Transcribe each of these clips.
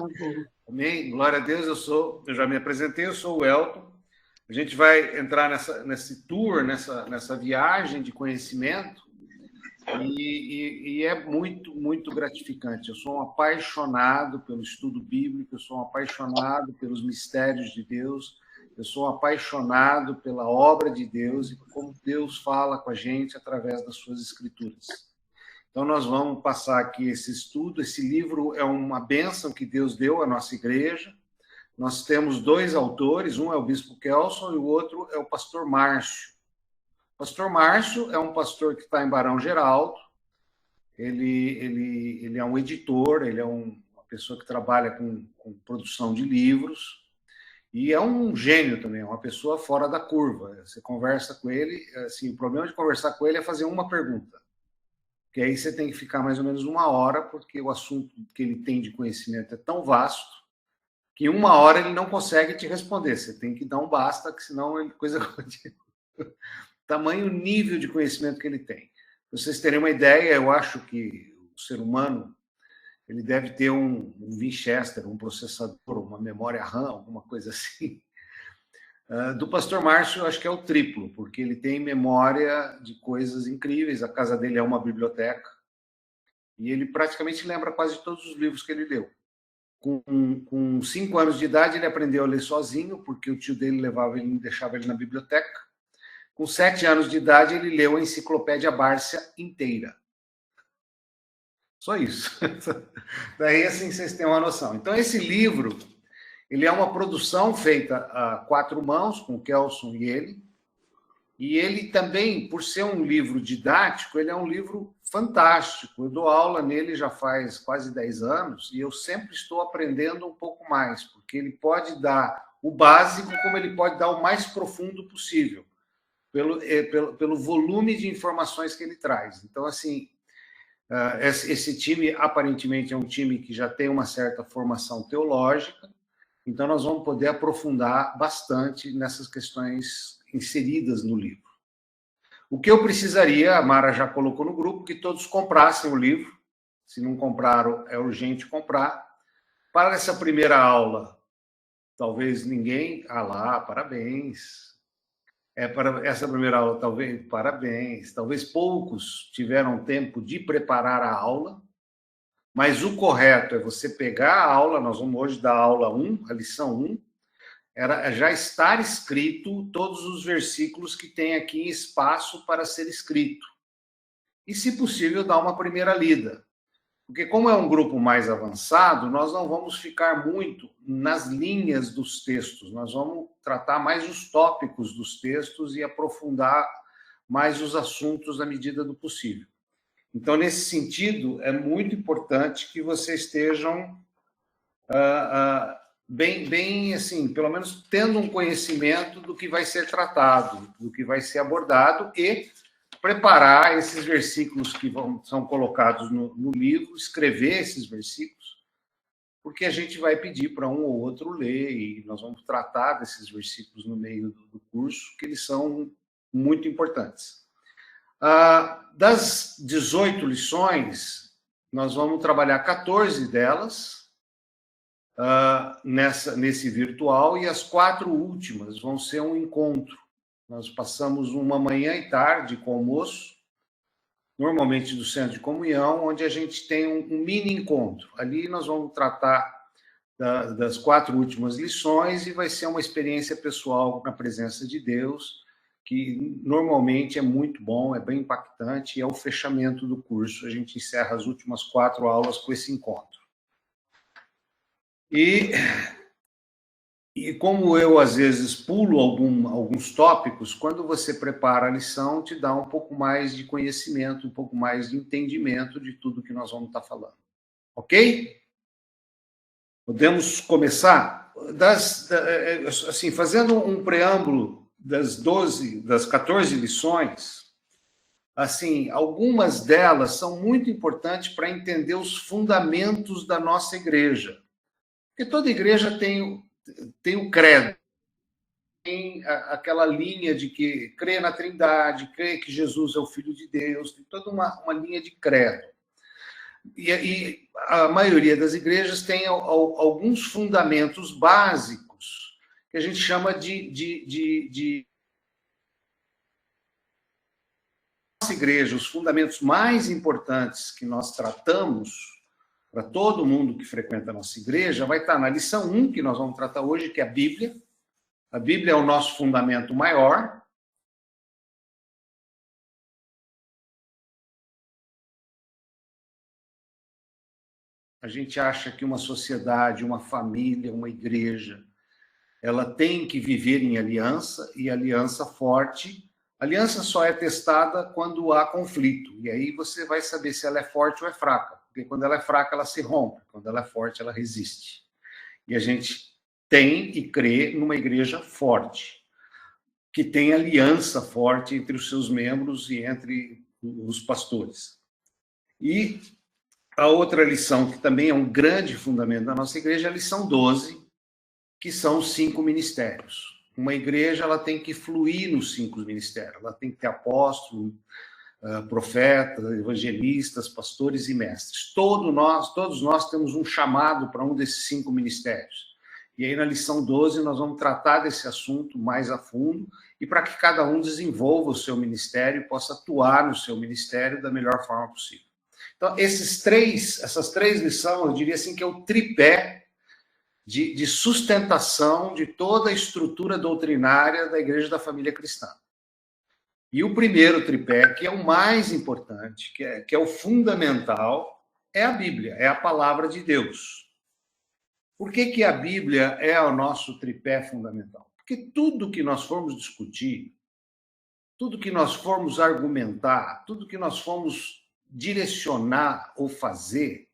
Amém. Amém? Glória a Deus, eu já me apresentei, eu sou o Elton. A gente vai entrar nesse tour, nessa viagem de conhecimento, e é muito, muito gratificante. Eu sou um apaixonado pelo estudo bíblico, eu sou um apaixonado pelos mistérios de Deus, eu sou um apaixonado pela obra de Deus e como Deus fala com a gente através das suas escrituras. Então, nós vamos passar aqui esse estudo. Esse livro é uma bênção que Deus deu à nossa igreja. Nós temos dois autores, um é o Bispo Kelson e o outro é o Pastor Márcio. O Pastor Márcio é um pastor que está em Barão Geraldo. Ele é um editor, ele é uma pessoa que trabalha com produção de livros e é um gênio também, é uma pessoa fora da curva. Você conversa com ele, assim, o problema de conversar com ele é fazer uma pergunta. Que aí você tem que ficar mais ou menos uma hora, porque o assunto que ele tem de conhecimento é tão vasto que uma hora ele não consegue te responder. Você tem que dar um basta, que senão a coisa continua. Tamanho nível de conhecimento que ele tem. Pra vocês terem uma ideia, eu acho que o ser humano ele deve ter um Winchester, um processador, uma memória RAM, alguma coisa assim. Do Pastor Márcio, eu acho que é o triplo, porque ele tem memória de coisas incríveis. A casa dele é uma biblioteca e ele praticamente lembra quase todos os livros que ele leu. Com 5 anos de idade, ele aprendeu a ler sozinho, porque o tio dele levava ele, deixava ele na biblioteca. Com 7 anos de idade, ele leu a Enciclopédia Bárcia inteira. Só isso. Daí, assim, vocês têm uma noção. Então, esse livro, ele é uma produção feita a 4 mãos, com o Kelson e ele. E ele também, por ser um livro didático, ele é um livro fantástico. Eu dou aula nele já faz quase 10 anos e eu sempre estou aprendendo um pouco mais, porque ele pode dar o básico como ele pode dar o mais profundo possível, pelo volume de informações que ele traz. Então, assim, esse time aparentemente é um time que já tem uma certa formação teológica, então nós vamos poder aprofundar bastante nessas questões inseridas no livro. O que eu precisaria, a Mara já colocou no grupo, que todos comprassem o livro. Se não compraram, é urgente comprar. Para essa primeira aula, talvez ninguém... Ah lá, parabéns. Para essa primeira aula, talvez, parabéns. Talvez poucos tiveram tempo de preparar a aula, mas o correto é você pegar a aula, nós vamos hoje dar a aula 1, a lição 1, era já estar escrito todos os versículos que tem aqui espaço para ser escrito. E, se possível, dar uma primeira lida. Porque, como é um grupo mais avançado, nós não vamos ficar muito nas linhas dos textos, nós vamos tratar mais os tópicos dos textos e aprofundar mais os assuntos à medida do possível. Então, nesse sentido, é muito importante que vocês estejam bem, assim, pelo menos tendo um conhecimento do que vai ser tratado, do que vai ser abordado e preparar esses versículos que são colocados no livro, escrever esses versículos, porque a gente vai pedir para um ou outro ler e nós vamos tratar desses versículos no meio do curso, que eles são muito importantes. Das 18 lições, nós vamos trabalhar 14 delas, nesse virtual, e as 4 últimas vão ser um encontro. Nós passamos uma manhã e tarde com almoço, normalmente do Centro de Comunhão, onde a gente tem um mini encontro. Ali nós vamos tratar das 4 últimas lições e vai ser uma experiência pessoal na presença de Deus, que normalmente é muito bom, é bem impactante, e é o fechamento do curso. A gente encerra as últimas 4 aulas com esse encontro. E como eu, às vezes, pulo alguns tópicos, quando você prepara a lição, te dá um pouco mais de conhecimento, um pouco mais de entendimento de tudo que nós vamos estar falando. Ok? Podemos começar? Assim, fazendo um preâmbulo das 14 lições, assim, algumas delas são muito importantes para entender os fundamentos da nossa igreja. Porque toda igreja tem o credo, tem aquela linha de que crê na Trindade, crê que Jesus é o Filho de Deus, tem toda uma linha de credo. E a maioria das igrejas tem alguns fundamentos básicos que a gente chama de nossa igreja, os fundamentos mais importantes que nós tratamos para todo mundo que frequenta a nossa igreja, vai estar na lição 1, que nós vamos tratar hoje, que é a Bíblia. A Bíblia é o nosso fundamento maior. A gente acha que uma sociedade, uma família, uma igreja, ela tem que viver em aliança, e aliança forte. Aliança só é testada quando há conflito, e aí você vai saber se ela é forte ou é fraca, porque quando ela é fraca, ela se rompe, quando ela é forte, ela resiste. E a gente tem e crê numa igreja forte, que tem aliança forte entre os seus membros e entre os pastores. E a outra lição, que também é um grande fundamento da nossa igreja, é a lição 12, que são os 5 ministérios. Uma igreja, ela tem que fluir nos 5 ministérios. Ela tem que ter apóstolos, profetas, evangelistas, pastores e mestres. Todos nós temos um chamado para um desses 5 ministérios. E aí, na lição 12, nós vamos tratar desse assunto mais a fundo, e para que cada um desenvolva o seu ministério e possa atuar no seu ministério da melhor forma possível. Então, essas três lições, eu diria assim, que é o tripé de sustentação de toda a estrutura doutrinária da Igreja da Família Cristã. E o primeiro tripé, que é o mais importante, que é o fundamental, é a Bíblia, é a palavra de Deus. Por que a Bíblia é o nosso tripé fundamental? Porque tudo que nós formos discutir, tudo que nós formos argumentar, tudo que nós formos direcionar ou fazer,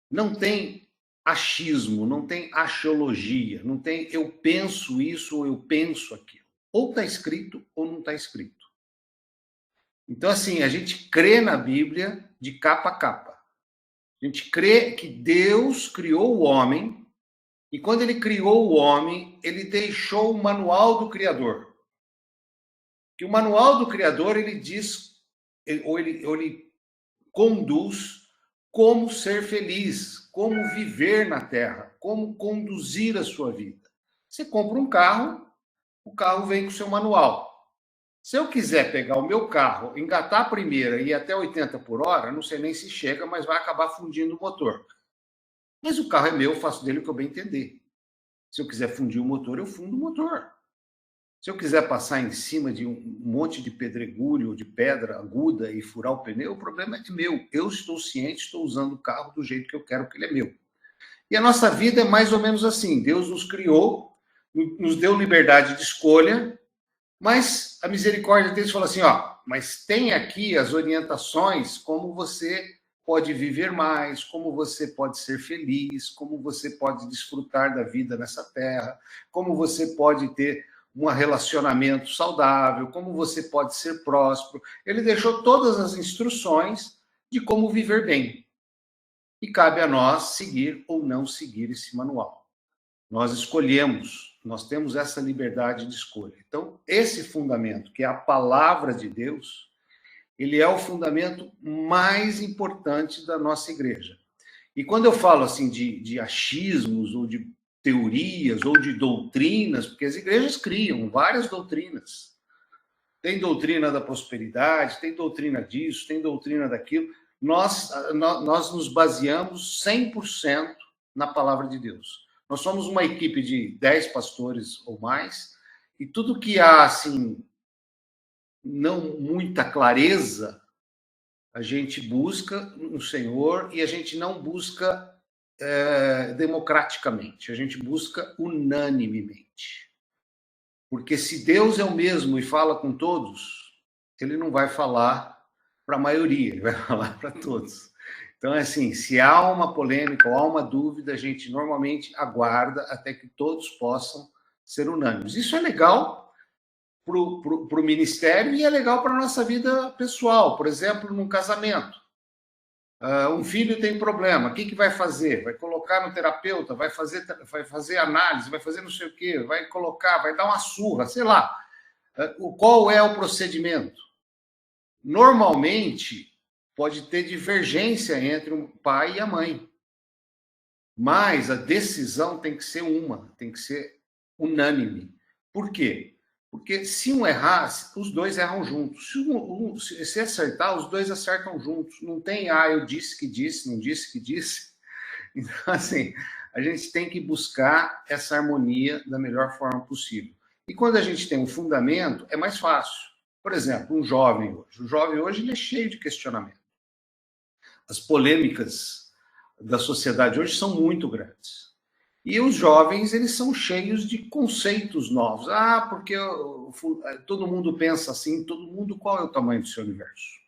não tem achismo, não tem axiologia, não tem eu penso isso ou eu penso aquilo. Ou está escrito ou não está escrito. Então, assim, a gente crê na Bíblia de capa a capa. A gente crê que Deus criou o homem, e quando ele criou o homem, ele deixou o manual do Criador. Que o manual do Criador, ele diz, ou ele conduz como ser feliz, como viver na Terra, como conduzir a sua vida. Você compra um carro, o carro vem com o seu manual. Se eu quiser pegar o meu carro, engatar a primeira e ir até 80 por hora, não sei nem se chega, mas vai acabar fundindo o motor. Mas o carro é meu, eu faço dele o que eu bem entender. Se eu quiser fundir o motor, eu fundo o motor. Se eu quiser passar em cima de um monte de pedregulho ou de pedra aguda e furar o pneu, o problema é meu. Eu estou ciente, estou usando o carro do jeito que eu quero, que ele é meu. E a nossa vida é mais ou menos assim. Deus nos criou, nos deu liberdade de escolha, mas a misericórdia de Deus fala assim, mas tem aqui as orientações como você pode viver mais, como você pode ser feliz, como você pode desfrutar da vida nessa terra, como você pode ter um relacionamento saudável, como você pode ser próspero. Ele deixou todas as instruções de como viver bem. E cabe a nós seguir ou não seguir esse manual. Nós escolhemos, nós temos essa liberdade de escolha. Então, esse fundamento, que é a palavra de Deus, ele é o fundamento mais importante da nossa igreja. E quando eu falo assim de achismos ou de teorias ou de doutrinas, porque as igrejas criam várias doutrinas. Tem doutrina da prosperidade, tem doutrina disso, tem doutrina daquilo. Nós nos baseamos 100% na palavra de Deus. Nós somos uma equipe de 10 pastores ou mais, e tudo que há, assim, não muita clareza, a gente busca no Senhor, e a gente não busca democraticamente, a gente busca unanimemente. Porque se Deus é o mesmo e fala com todos, ele não vai falar para a maioria, ele vai falar para todos. Então, assim, se há uma polêmica ou há uma dúvida, a gente normalmente aguarda até que todos possam ser unânimes. Isso é legal para o ministério e é legal para a nossa vida pessoal. Por exemplo, num casamento. Um filho tem problema, o que vai fazer? Vai colocar no terapeuta, vai fazer análise, vai fazer não sei o quê, vai colocar, vai dar uma surra, sei lá. Qual é o procedimento? Normalmente, pode ter divergência entre o pai e a mãe. Mas a decisão tem que ser tem que ser unânime. Por quê? Porque se um errar, os dois erram juntos. Se acertar, os dois acertam juntos. Não tem, eu disse que disse, não disse que disse. Então, assim, a gente tem que buscar essa harmonia da melhor forma possível. E quando a gente tem um fundamento, é mais fácil. Por exemplo, um jovem hoje. O jovem hoje ele é cheio de questionamento. As polêmicas da sociedade hoje são muito grandes. E os jovens, eles são cheios de conceitos novos. Porque todo mundo pensa assim, todo mundo, qual é o tamanho do seu universo?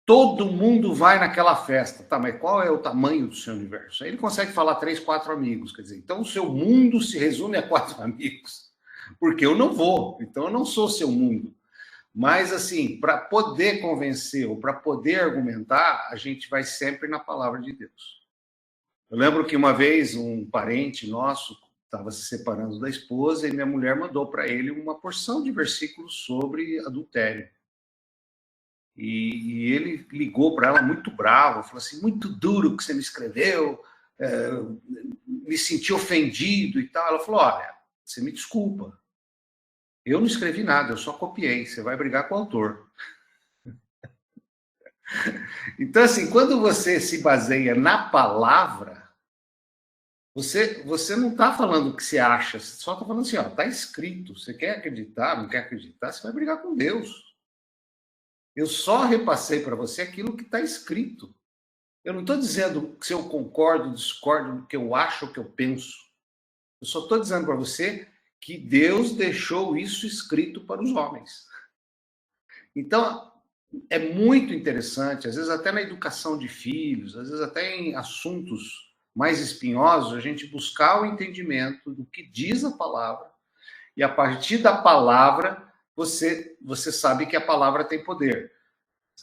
Todo mundo vai naquela festa, tá? Mas qual é o tamanho do seu universo? Aí ele consegue falar 3, 4 amigos, quer dizer, então o seu mundo se resume a 4 amigos, porque eu não vou, então eu não sou seu mundo. Mas, assim, para poder convencer ou para poder argumentar, a gente vai sempre na palavra de Deus. Eu lembro que uma vez um parente nosso estava se separando da esposa e minha mulher mandou para ele uma porção de versículos sobre adultério. E ele ligou para ela muito bravo, falou assim, muito duro o que você me escreveu, me senti ofendido e tal. Ela falou, olha, você me desculpa, eu não escrevi nada, eu só copiei, você vai brigar com o autor. Então, assim, quando você se baseia na palavra, você não está falando o que você acha, você só está falando assim, está escrito, você quer acreditar, não quer acreditar, você vai brigar com Deus. Eu só repassei para você aquilo que está escrito. Eu não estou dizendo se eu concordo, discordo do que eu acho ou que eu penso. Eu só estou dizendo para você que Deus deixou isso escrito para os homens. Então, é muito interessante, às vezes até na educação de filhos, às vezes até em assuntos mais espinhosos, a gente buscar o entendimento do que diz a palavra, e a partir da palavra, você sabe que a palavra tem poder.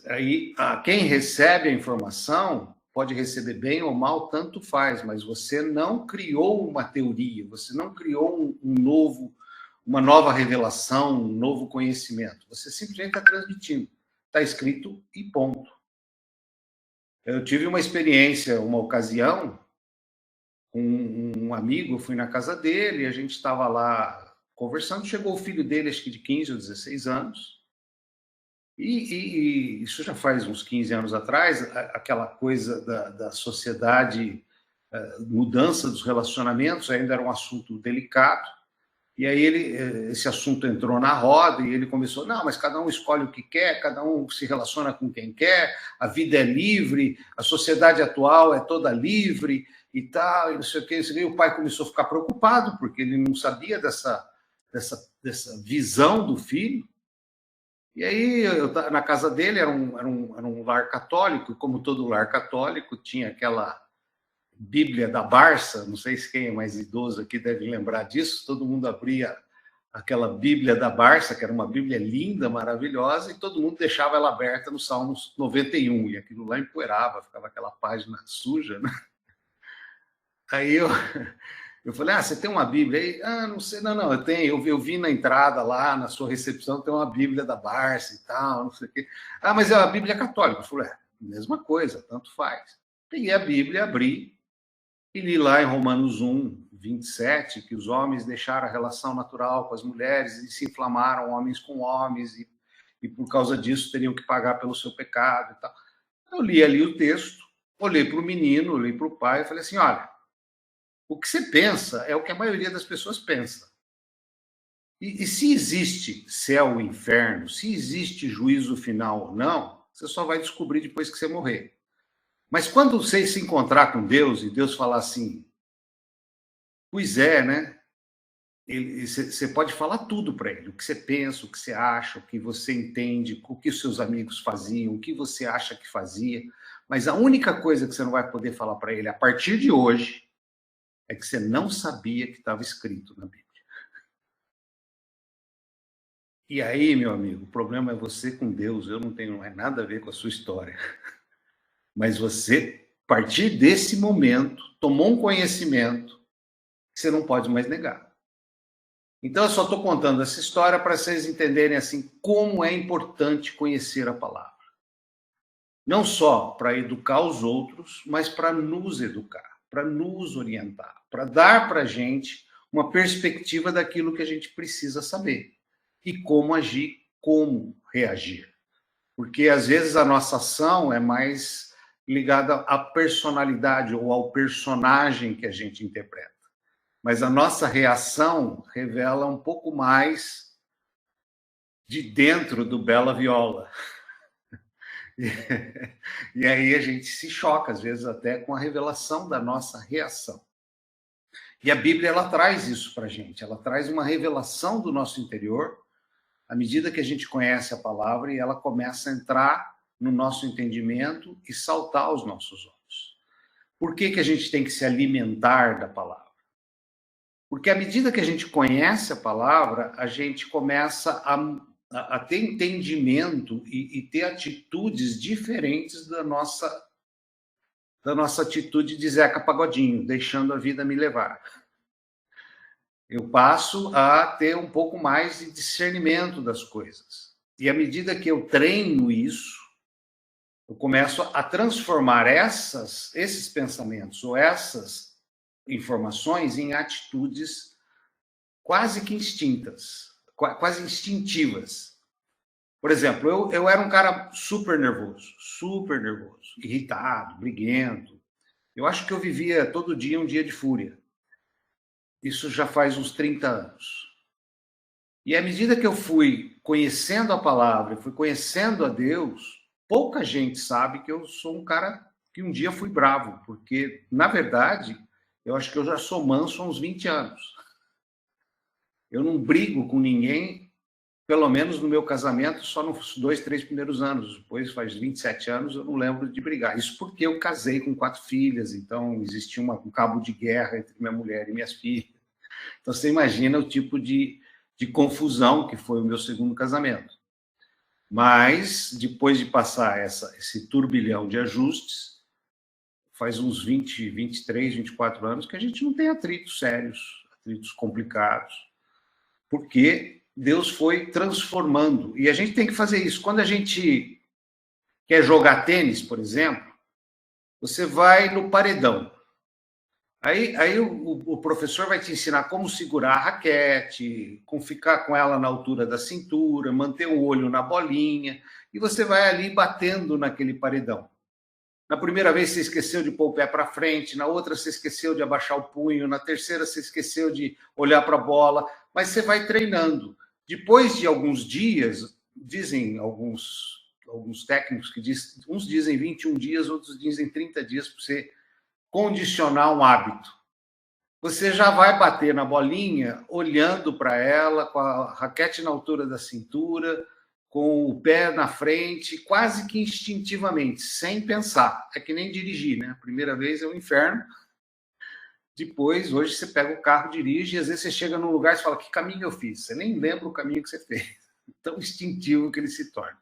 Aí, quem recebe a informação pode receber bem ou mal, tanto faz, mas você não criou uma teoria, você não criou uma nova revelação, um novo conhecimento. Você simplesmente está transmitindo. Está escrito e ponto. Eu tive uma experiência, uma ocasião, com um amigo, eu fui na casa dele, a gente estava lá conversando, chegou o filho dele, acho que de 15 ou 16 anos, e isso já faz uns 15 anos atrás, aquela coisa da sociedade, mudança dos relacionamentos, ainda era um assunto delicado, e aí esse assunto entrou na roda e ele começou, não, mas cada um escolhe o que quer, cada um se relaciona com quem quer, a vida é livre, a sociedade atual é toda livre e tal, e não sei o que. E o pai começou a ficar preocupado, porque ele não sabia dessa visão do filho. E aí, na casa dele, era um lar católico, como todo lar católico, tinha aquela Bíblia da Barça, não sei se quem é mais idoso aqui deve lembrar disso, todo mundo abria aquela Bíblia da Barça, que era uma Bíblia linda, maravilhosa, e todo mundo deixava ela aberta no Salmo 91, e aquilo lá empoeirava, ficava aquela página suja, né? Aí eu falei, você tem uma Bíblia aí? Não sei, não, eu tenho, eu vi na entrada lá, na sua recepção, tem uma Bíblia da Barça e tal, não sei o quê. Mas é uma Bíblia católica. Eu falei, mesma coisa, tanto faz. Peguei a Bíblia, abri, e li lá em Romanos 1, 27, que os homens deixaram a relação natural com as mulheres e se inflamaram homens com homens, e por causa disso teriam que pagar pelo seu pecado e tal. Eu li ali o texto, olhei para o menino, olhei para o pai e falei assim, olha, o que você pensa é o que a maioria das pessoas pensa. E se existe céu e inferno, se existe juízo final ou não, você só vai descobrir depois que você morrer. Mas quando você se encontrar com Deus e Deus falar assim, pois é, né? Você pode falar tudo para ele, o que você pensa, o que você acha, o que você entende, o que os seus amigos faziam, o que você acha que fazia, mas a única coisa que você não vai poder falar para ele a partir de hoje é que você não sabia que estava escrito na Bíblia. E aí, meu amigo, o problema é você com Deus, eu não tenho mais nada a ver com a sua história. Mas você, a partir desse momento, tomou um conhecimento que você não pode mais negar. Então, eu só estou contando essa história para vocês entenderem assim como é importante conhecer a palavra. não só para educar os outros, mas para nos educar, para nos orientar, para dar para a gente uma perspectiva daquilo que a gente precisa saber e como agir, como reagir. Porque às vezes a nossa ação é mais ligada à personalidade ou ao personagem que a gente interpreta. Mas a nossa reação revela um pouco mais de dentro do Bela Viola. E aí a gente se choca, às vezes, até com a revelação da nossa reação. E a Bíblia, ela traz isso para a gente, ela traz uma revelação do nosso interior, à medida que a gente conhece a palavra, e ela começa a entrar no nosso entendimento e saltar aos nossos olhos. Por que a gente tem que se alimentar da palavra? Porque à medida que a gente conhece a palavra, a gente começa a ter entendimento e ter atitudes diferentes da nossa atitude de Zeca Pagodinho, deixando a vida me levar. Eu passo a ter um pouco mais de discernimento das coisas. E à medida que eu treino isso, eu começo a transformar esses pensamentos ou essas informações em atitudes quase que quase instintivas. Por exemplo, eu era um cara super nervoso, irritado, briguento. Eu acho que eu vivia todo dia um dia de fúria. Isso já faz uns 30 anos. E à medida que eu fui conhecendo a palavra, fui conhecendo a Deus, pouca gente sabe que eu sou um cara que um dia fui bravo, porque, na verdade, eu acho que eu já sou manso há uns 20 anos. Eu não brigo com ninguém, pelo menos no meu casamento, só nos 2, 3 primeiros anos. Depois, faz 27 anos, eu não lembro de brigar. Isso porque eu casei com 4 filhas, então existia um cabo de guerra entre minha mulher e minhas filhas. Então, você imagina o tipo de confusão que foi o meu segundo casamento. Mas, depois de passar esse turbilhão de ajustes, faz uns 20, 23, 24 anos que a gente não tem atritos sérios, atritos complicados, porque Deus foi transformando. E a gente tem que fazer isso. Quando a gente quer jogar tênis, por exemplo, você vai no paredão. Aí o professor vai te ensinar como segurar a raquete, como ficar com ela na altura da cintura, manter o olho na bolinha, e você vai ali batendo naquele paredão. Na primeira vez você esqueceu de pôr o pé para frente, na outra você esqueceu de abaixar o punho, na terceira você esqueceu de olhar para a bola, mas você vai treinando. Depois de alguns dias, dizem alguns técnicos que uns dizem 21 dias, outros dizem 30 dias para você condicionar um hábito. Você já vai bater na bolinha olhando para ela, com a raquete na altura da cintura, com o pé na frente, quase que instintivamente, sem pensar. É que nem dirigir, né? A primeira vez é um inferno. Depois, hoje, você pega o carro, dirige, e às vezes você chega num lugar e fala, que caminho eu fiz? Você nem lembra o caminho que você fez. Tão instintivo que ele se torna.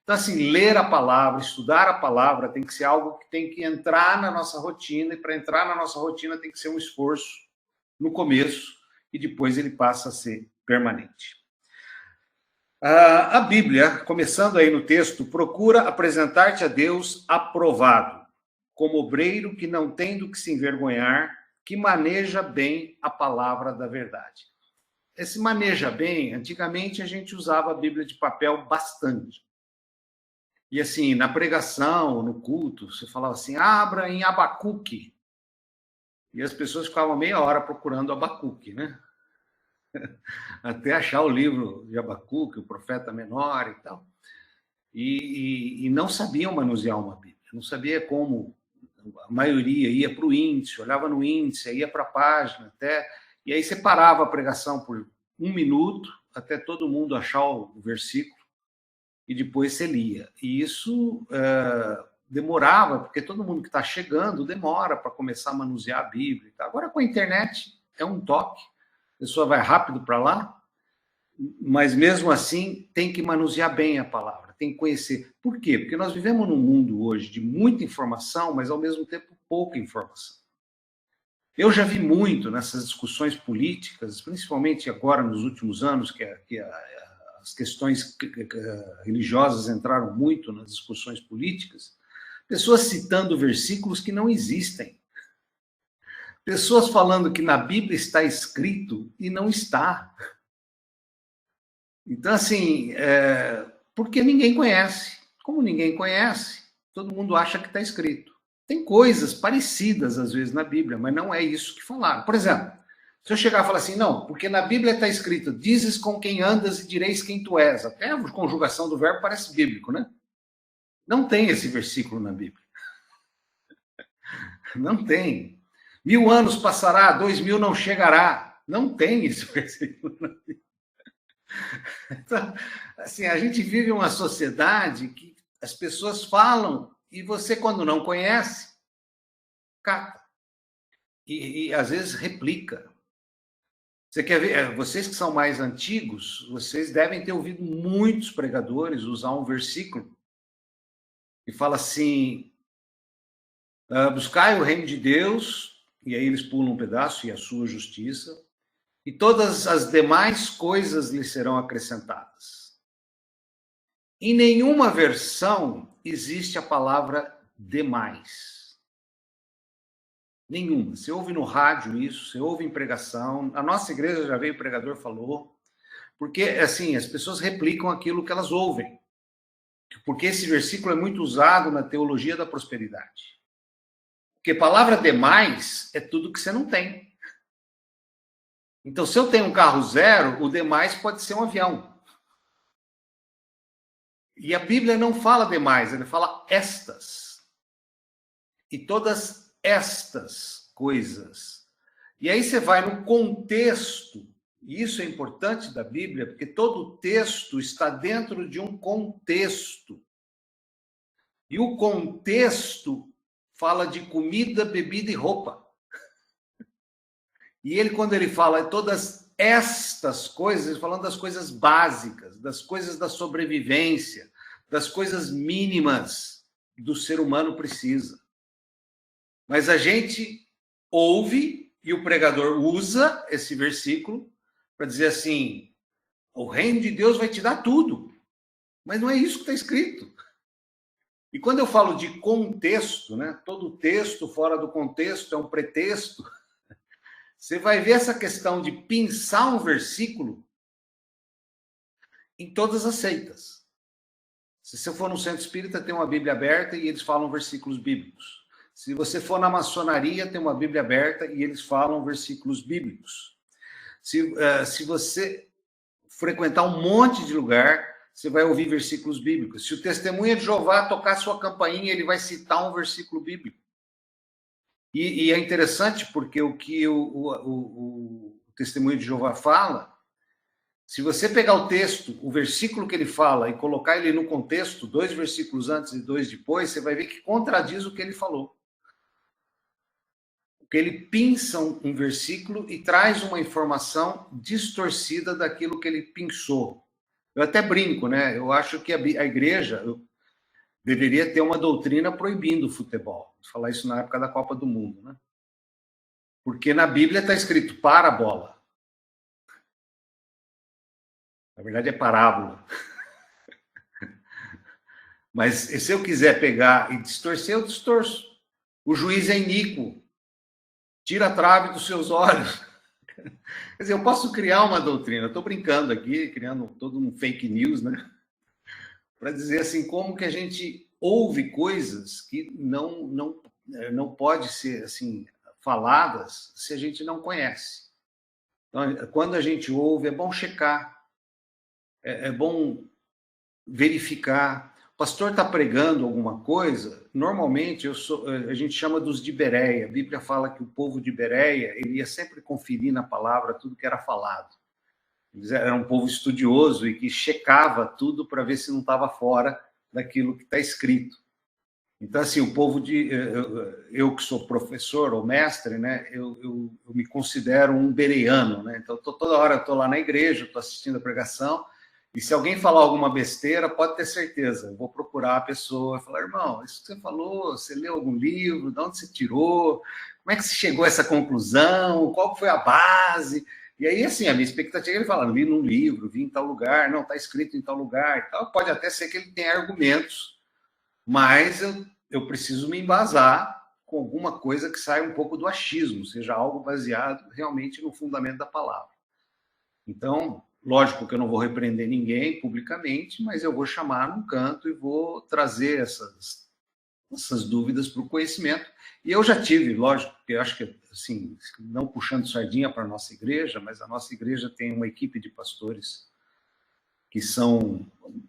Então, assim, ler a palavra, estudar a palavra tem que ser algo que tem que entrar na nossa rotina, e para entrar na nossa rotina tem que ser um esforço no começo, e depois ele passa a ser permanente. A Bíblia, começando aí no texto, procura apresentar-te a Deus aprovado, como obreiro que não tem do que se envergonhar, que maneja bem a palavra da verdade. Esse maneja bem, antigamente a gente usava a Bíblia de papel bastante. E assim, na pregação, no culto, você falava assim, abra em Abacuque. E as pessoas ficavam meia hora procurando Abacuque, né? Até achar o livro de Abacuque, o profeta menor e tal. E não sabiam manusear uma Bíblia, não sabia como. A maioria ia para o índice, olhava no índice, ia para a página, até. E aí você parava a pregação por 1 minuto, até todo mundo achar o versículo, e depois você lia. E isso demorava, porque todo mundo que está chegando demora para começar a manusear a Bíblia. Agora, com a internet, é um toque, a pessoa vai rápido para lá, mas mesmo assim tem que manusear bem a palavra, tem que conhecer. Por quê? Porque nós vivemos num mundo hoje de muita informação, mas ao mesmo tempo pouca informação. Eu já vi muito nessas discussões políticas, principalmente agora nos últimos anos, que as questões religiosas entraram muito nas discussões políticas, Pessoas citando versículos que não existem. Pessoas falando que na Bíblia está escrito e não está. Então, assim, porque ninguém conhece. Como ninguém conhece, todo mundo acha que está escrito. Tem coisas parecidas, às vezes, na Bíblia, mas não é isso que falaram. Por exemplo, se eu chegar e falar assim, não, porque na Bíblia está escrito, dizes com quem andas e direis quem tu és. Até a conjugação do verbo parece bíblico, né? Não tem esse versículo na Bíblia. Não tem. 1000 anos passará, 2000 não chegará. Não tem esse versículo na Bíblia. Então, assim, a gente vive uma sociedade que as pessoas falam e você, quando não conhece, cata. E às vezes replica. Você quer ver? Vocês que são mais antigos, vocês devem ter ouvido muitos pregadores usar um versículo que fala assim: buscai o reino de Deus, e aí eles pulam um pedaço, e a sua justiça, e todas as demais coisas lhe serão acrescentadas. Em nenhuma versão existe a palavra demais. Nenhuma. Você ouve no rádio isso, você ouve em pregação. A nossa igreja já veio, o pregador falou. Porque, assim, as pessoas replicam aquilo que elas ouvem. Porque esse versículo é muito usado na teologia da prosperidade. Porque palavra demais é tudo que você não tem. Então, se eu tenho um carro zero, o demais pode ser um avião. E a Bíblia não fala demais, ela fala estas. E todas estas coisas. E aí você vai no contexto, e isso é importante da Bíblia, porque todo texto está dentro de um contexto. E o contexto fala de comida, bebida e roupa. E ele, quando ele fala todas estas coisas, ele falando das coisas básicas, das coisas da sobrevivência, das coisas mínimas do ser humano precisa. Mas a gente ouve e o pregador usa esse versículo para dizer assim: o reino de Deus vai te dar tudo. Mas não é isso que está escrito. E quando eu falo de contexto, né, todo texto fora do contexto é um pretexto. Você vai ver essa questão de pensar um versículo em todas as seitas. Se você for no centro espírita, tem uma Bíblia aberta e eles falam versículos bíblicos. Se você for na maçonaria, tem uma Bíblia aberta e eles falam versículos bíblicos. Se você frequentar um monte de lugar, você vai ouvir versículos bíblicos. Se o testemunha de Jeová tocar sua campainha, ele vai citar um versículo bíblico. E é interessante porque o que o testemunho de Jeová fala, se você pegar o texto, o versículo que ele fala, e colocar ele no contexto, 2 versículos antes e 2 depois, você vai ver que contradiz o que ele falou. Porque ele pinça um versículo e traz uma informação distorcida daquilo que ele pensou. Eu até brinco, né? Eu acho que a igreja deveria ter uma doutrina proibindo o futebol. Vou falar isso na época da Copa do Mundo, né? Porque na Bíblia está escrito para a bola. Na verdade é parábola. Mas se eu quiser pegar e distorcer, eu distorço. O juiz é iníquo. Tira a trave dos seus olhos. Quer dizer, eu posso criar uma doutrina. Estou brincando aqui, criando todo um fake news, né? Para dizer assim, como que a gente ouve coisas que não pode ser assim faladas se a gente não conhece. Então, quando a gente ouve, é bom checar, é bom verificar. O pastor está pregando alguma coisa, normalmente a gente chama dos de Bereia. A Bíblia fala que o povo de Bereia, ele ia sempre conferir na palavra tudo que era falado. Eles eram um povo estudioso e que checava tudo para ver se não estava fora daquilo que está escrito. Então, assim, o povo eu que sou professor ou mestre, né, eu me considero um bereano, né? Então, toda hora eu estou lá na igreja, estou assistindo a pregação, e se alguém falar alguma besteira, pode ter certeza, eu vou procurar a pessoa e falar: irmão, isso que você falou, você leu algum livro, de onde você tirou, como é que você chegou a essa conclusão, qual foi a base? E aí, assim, a minha expectativa é ele falar: vi num livro, vi em tal lugar, não, está escrito em tal lugar e tal. Pode até ser que ele tenha argumentos, mas eu preciso me embasar com alguma coisa que saia um pouco do achismo, seja algo baseado realmente no fundamento da palavra. Então, lógico que eu não vou repreender ninguém publicamente, mas eu vou chamar num canto e vou trazer essas dúvidas para o conhecimento. E eu já tive, lógico, porque eu acho que, assim, não puxando sardinha para a nossa igreja, mas a nossa igreja tem uma equipe de pastores que são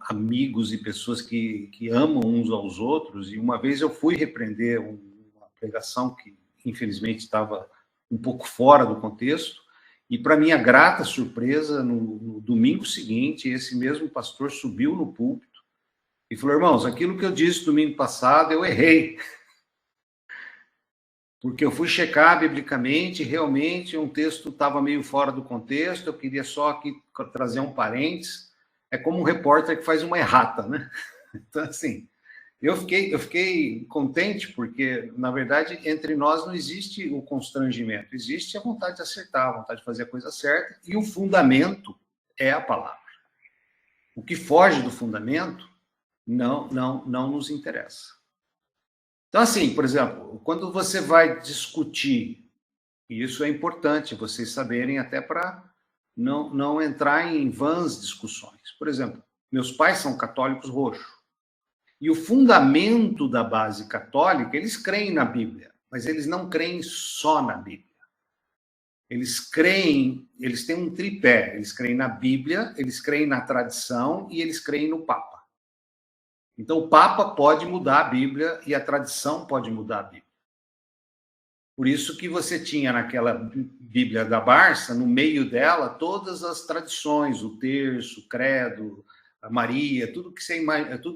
amigos e pessoas que amam uns aos outros. E uma vez eu fui repreender uma pregação que, infelizmente, estava um pouco fora do contexto. E, para minha grata surpresa, no domingo seguinte, esse mesmo pastor subiu no púlpito e falou: irmãos, aquilo que eu disse domingo passado, eu errei. Porque eu fui checar biblicamente, realmente um texto estava meio fora do contexto, eu queria só aqui trazer um parênteses. É como um repórter que faz uma errata, né? Então, assim, eu fiquei contente, porque, na verdade, entre nós não existe o constrangimento, existe a vontade de acertar, a vontade de fazer a coisa certa, e o fundamento é a palavra. O que foge do fundamento não nos interessa. Então, assim, por exemplo, quando você vai discutir, e isso é importante vocês saberem, até para não entrar em vãs discussões. Por exemplo, meus pais são católicos roxos. E o fundamento da base católica, eles creem na Bíblia, mas eles não creem só na Bíblia. Eles têm um tripé, eles creem na Bíblia, eles creem na tradição e eles creem no Papa. Então, o Papa pode mudar a Bíblia e a tradição pode mudar a Bíblia. Por isso que você tinha naquela Bíblia da Barça, no meio dela, todas as tradições, o terço, o credo, a Maria, tudo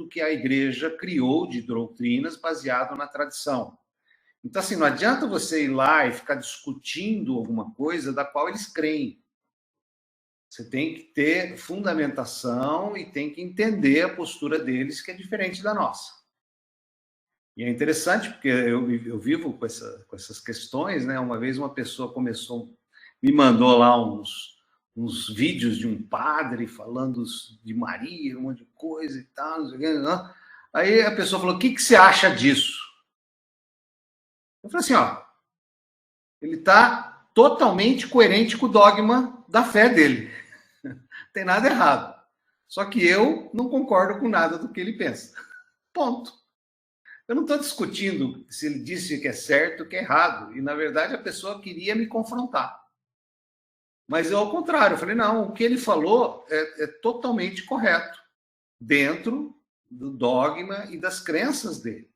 que a igreja criou de doutrinas baseado na tradição. Então, assim, não adianta você ir lá e ficar discutindo alguma coisa da qual eles creem. Você tem que ter fundamentação e tem que entender a postura deles, que é diferente da nossa. E é interessante, porque eu vivo com essas questões, né? Uma vez uma pessoa me mandou lá uns vídeos de um padre falando de Maria, um monte de coisa e tal, não sei o que, não. Aí a pessoa falou: o que você acha disso? Eu falei assim: ó, ele está totalmente coerente com o dogma da fé dele. Não tem nada errado. Só que eu não concordo com nada do que ele pensa. Ponto. Eu não estou discutindo se ele disse que é certo ou que é errado. E, na verdade, a pessoa queria me confrontar. Mas eu, ao contrário, eu falei: não, o que ele falou é totalmente correto, dentro do dogma e das crenças dele.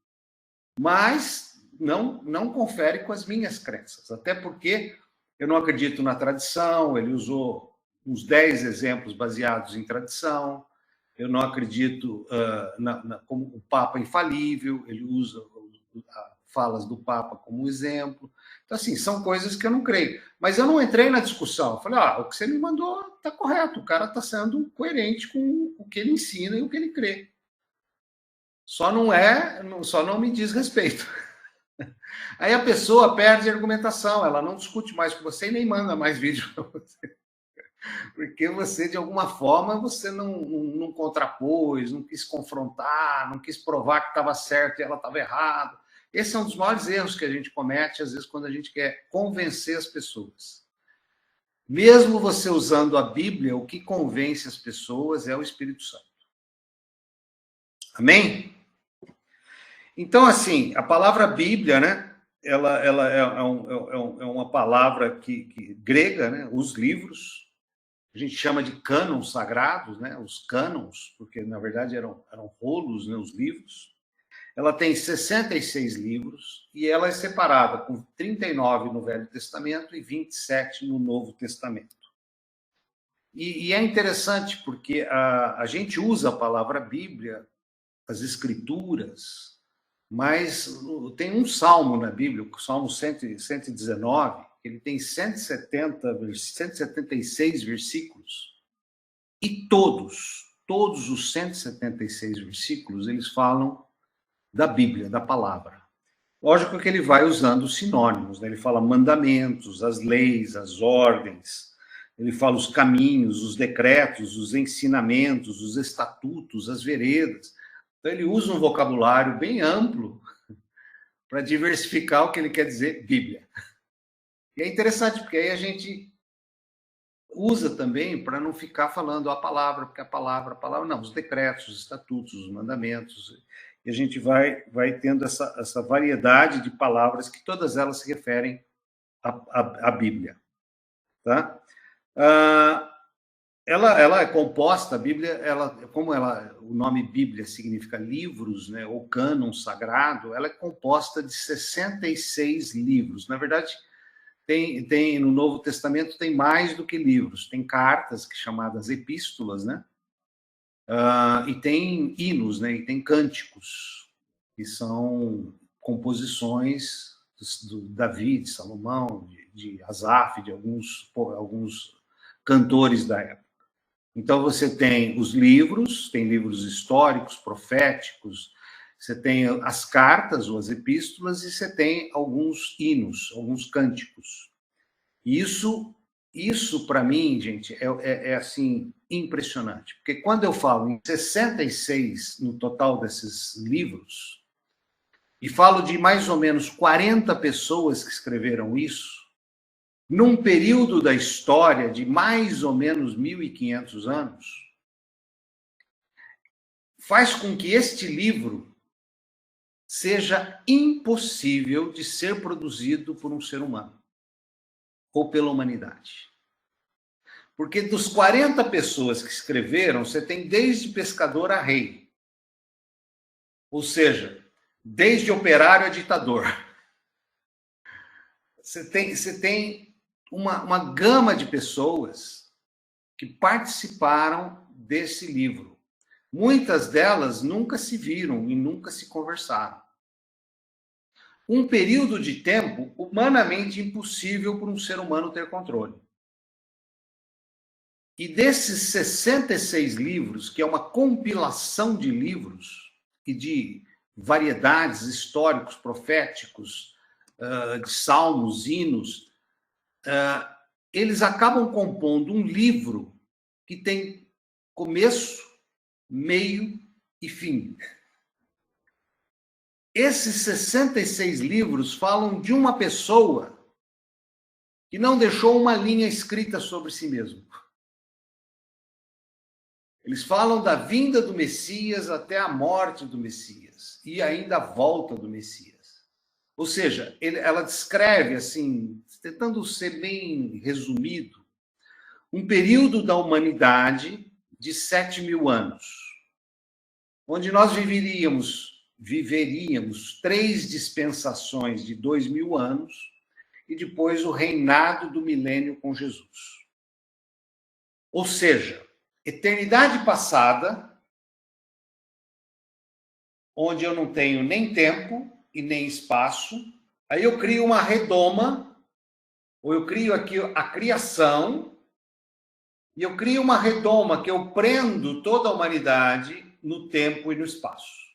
Mas não confere com as minhas crenças. Até porque eu não acredito na tradição, ele usou uns 10 exemplos baseados em tradição. Eu não acredito como o Papa infalível, ele usa falas do Papa como exemplo. Então, assim, são coisas que eu não creio. Mas eu não entrei na discussão. Eu falei: o que você me mandou está correto, o cara está sendo coerente com o que ele ensina e o que ele crê. Só não me diz respeito. Aí a pessoa perde a argumentação, ela não discute mais com você e nem manda mais vídeo para você. Porque você, de alguma forma, você não contrapôs, não quis confrontar, não quis provar que estava certo e ela estava errada. Esse é um dos maiores erros que a gente comete, às vezes, quando a gente quer convencer as pessoas. Mesmo você usando a Bíblia, o que convence as pessoas é o Espírito Santo. Amém? Então, assim, a palavra Bíblia, né? Ela é uma palavra grega, né? Os livros. A gente chama de cânons sagrados, né? Os cânons, porque na verdade eram rolos, né? Os livros. Ela tem 66 livros e ela é separada com 39 no Velho Testamento e 27 no Novo Testamento. E é interessante porque a gente usa a palavra Bíblia, as Escrituras, mas tem um salmo na Bíblia, o Salmo 119, ele tem 176 versículos, e todos os 176 versículos, eles falam da Bíblia, da palavra. Lógico que ele vai usando sinônimos, né? Ele fala mandamentos, as leis, as ordens, ele fala os caminhos, os decretos, os ensinamentos, os estatutos, as veredas. Então ele usa um vocabulário bem amplo para diversificar o que ele quer dizer Bíblia. E é interessante, porque aí a gente usa também para não ficar falando a palavra, porque a palavra, não, os decretos, os estatutos, os mandamentos, e a gente vai tendo essa variedade de palavras que todas elas se referem à Bíblia. Tá? Ela é composta, a Bíblia, o nome Bíblia significa livros, né, ou cânon sagrado, ela é composta de 66 livros. Na verdade, tem no Novo Testamento tem mais do que livros, tem cartas chamadas epístolas, né? E tem hinos, né? E tem cânticos, que são composições do Davi, de Salomão, de Asaf, de alguns cantores da época. Então você tem os livros, tem livros históricos, proféticos, você tem as cartas ou as epístolas e você tem alguns hinos, alguns cânticos. Isso para mim, gente, é assim impressionante, porque quando eu falo em 66 no total desses livros e falo de mais ou menos 40 pessoas que escreveram isso, num período da história de mais ou menos 1.500 anos, faz com que este livro seja impossível de ser produzido por um ser humano ou pela humanidade. Porque dos 40 pessoas que escreveram, você tem desde pescador a rei. Ou seja, desde operário a ditador. Você tem uma gama de pessoas que participaram desse livro. Muitas delas nunca se viram e nunca se conversaram. Um período de tempo humanamente impossível para um ser humano ter controle. E desses 66 livros, que é uma compilação de livros e de variedades históricos, proféticos, de salmos, hinos, eles acabam compondo um livro que tem começo, meio e fim. Esses 66 livros falam de uma pessoa que não deixou uma linha escrita sobre si mesmo. Eles falam da vinda do Messias até a morte do Messias e ainda a volta do Messias. Ou seja, ela descreve, assim, tentando ser bem resumido, um período da humanidade de 7.000 anos, onde nós viveríamos 3 dispensações de 2.000 anos e depois o reinado do milênio com Jesus. Ou seja, eternidade passada, onde eu não tenho nem tempo e nem espaço, aí eu crio uma redoma, ou eu crio aqui a criação, e eu crio uma redoma que eu prendo toda a humanidade no tempo e no espaço.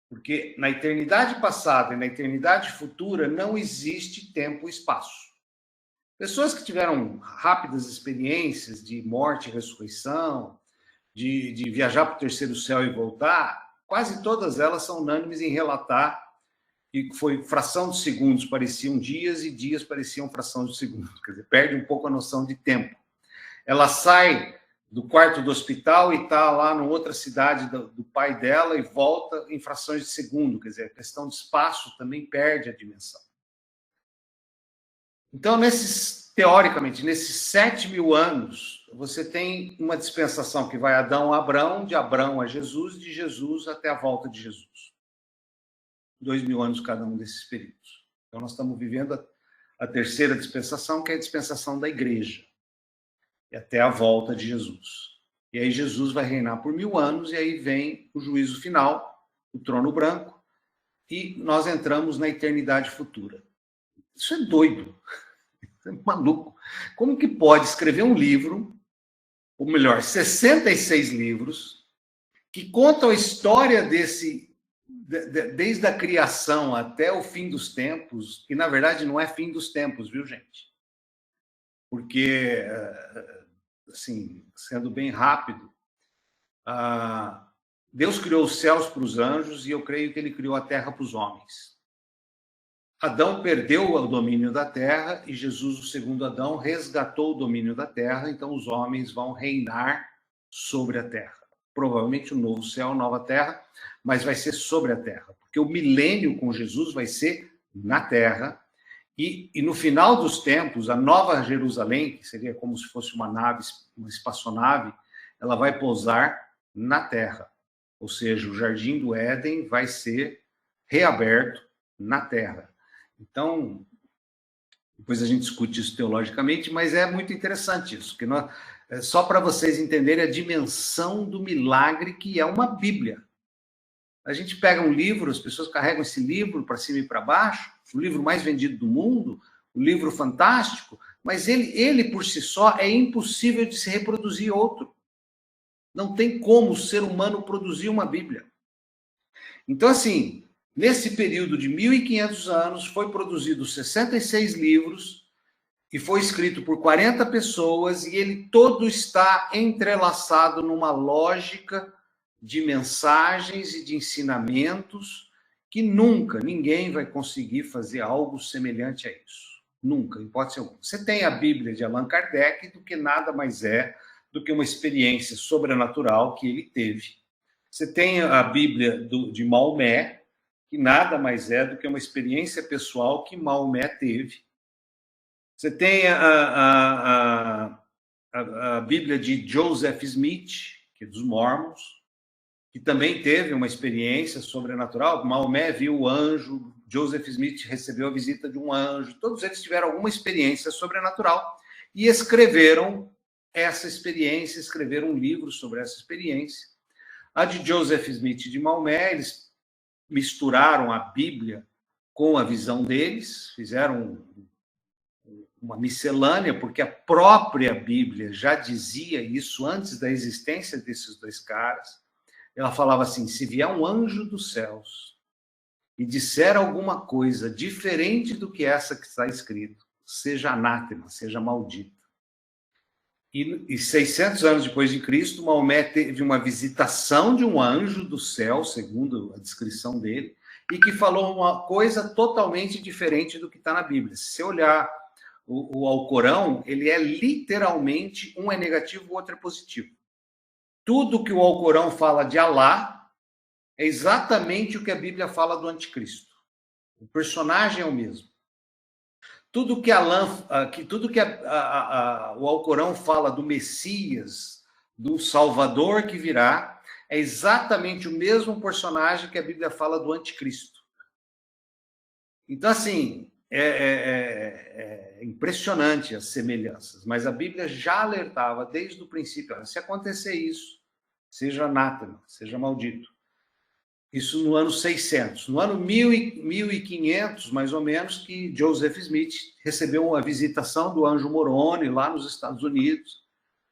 Porque na eternidade passada e na eternidade futura não existe tempo e espaço. Pessoas que tiveram rápidas experiências de morte e ressurreição, de viajar para o terceiro céu e voltar, quase todas elas são unânimes em relatar que foi fração de segundos pareciam dias e dias pareciam fração de segundos. Quer dizer, perde um pouco a noção de tempo. Ela sai do quarto do hospital e está lá em outra cidade do pai dela e volta em frações de segundo. Quer dizer, a questão de espaço também perde a dimensão. Então, teoricamente, nesses 7.000 anos, você tem uma dispensação que vai Adão a Abrão, de Abrão a Jesus, de Jesus até a volta de Jesus. 2.000 anos cada um desses períodos. Então, nós estamos vivendo a terceira dispensação, que é a dispensação da igreja, e até a volta de Jesus. E aí Jesus vai reinar por 1.000 anos, e aí vem o juízo final, o trono branco, e nós entramos na eternidade futura. Isso é doido. É maluco. Como que pode escrever um livro, ou melhor, 66 livros, que contam a história desde a criação até o fim dos tempos, que na verdade não é fim dos tempos, viu, gente? Porque, assim, sendo bem rápido, Deus criou os céus para os anjos e eu creio que ele criou a terra para os homens. Adão perdeu o domínio da terra e Jesus, o segundo Adão, resgatou o domínio da terra, então os homens vão reinar sobre a terra. Provavelmente um novo céu, nova terra, mas vai ser sobre a terra, porque o milênio com Jesus vai ser na terra, e no final dos tempos, a nova Jerusalém, que seria como se fosse uma nave, uma espaçonave, ela vai pousar na terra. Ou seja, o Jardim do Éden vai ser reaberto na terra. Então, depois a gente discute isso teologicamente, mas é muito interessante isso, porque só para vocês entenderem a dimensão do milagre que é uma Bíblia. A gente pega um livro, as pessoas carregam esse livro para cima e para baixo, o livro mais vendido do mundo, o livro fantástico, mas ele por si só é impossível de se reproduzir outro. Não tem como o ser humano produzir uma Bíblia. Então, assim, nesse período de 1.500 anos, foi produzido 66 livros e foi escrito por 40 pessoas e ele todo está entrelaçado numa lógica de mensagens e de ensinamentos que nunca ninguém vai conseguir fazer algo semelhante a isso. Nunca, em hipótese alguma. Você tem a Bíblia de Allan Kardec, do que nada mais é do que uma experiência sobrenatural que ele teve. Você tem a Bíblia de Maomé, que nada mais é do que uma experiência pessoal que Maomé teve. Você tem a Bíblia de Joseph Smith, que é dos Mormons, que também teve uma experiência sobrenatural. Maomé viu o anjo, Joseph Smith recebeu a visita de um anjo, todos eles tiveram alguma experiência sobrenatural e escreveram essa experiência, escreveram um livro sobre essa experiência. A de Joseph Smith e de Maomé, eles misturaram a Bíblia com a visão deles, fizeram uma miscelânea, porque a própria Bíblia já dizia isso antes da existência desses dois caras. Ela falava assim: se vier um anjo dos céus e disser alguma coisa diferente do que essa que está escrito, seja anátema, seja maldita. E 600 anos depois de Cristo, Maomé teve uma visitação de um anjo do céu, segundo a descrição dele, e que falou uma coisa totalmente diferente do que está na Bíblia. Se você olhar o Alcorão, ele é literalmente, um é negativo, o outro é positivo. Tudo que o Alcorão fala de Alá é exatamente o que a Bíblia fala do anticristo. O personagem é o mesmo. Tudo que o Alcorão fala do Messias, do Salvador que virá, é exatamente o mesmo personagem que a Bíblia fala do anticristo. Então, assim, é impressionante as semelhanças, mas a Bíblia já alertava desde o princípio: se acontecer isso, seja anátema, seja maldito. Isso no ano 600. No ano 1500, mais ou menos, que Joseph Smith recebeu a visitação do anjo Moroni lá nos Estados Unidos,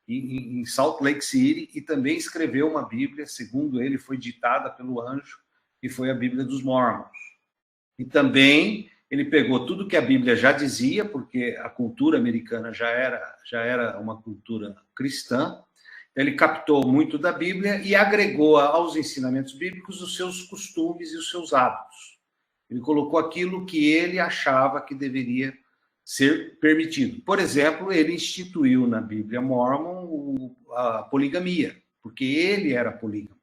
em Salt Lake City, e também escreveu uma Bíblia, segundo ele, foi ditada pelo anjo, e foi a Bíblia dos Mormons. E também ele pegou tudo que a Bíblia já dizia, porque a cultura americana já era uma cultura cristã. Ele captou muito da Bíblia e agregou aos ensinamentos bíblicos os seus costumes e os seus hábitos. Ele colocou aquilo que ele achava que deveria ser permitido. Por exemplo, ele instituiu na Bíblia Mormon a poligamia, porque ele era polígamo.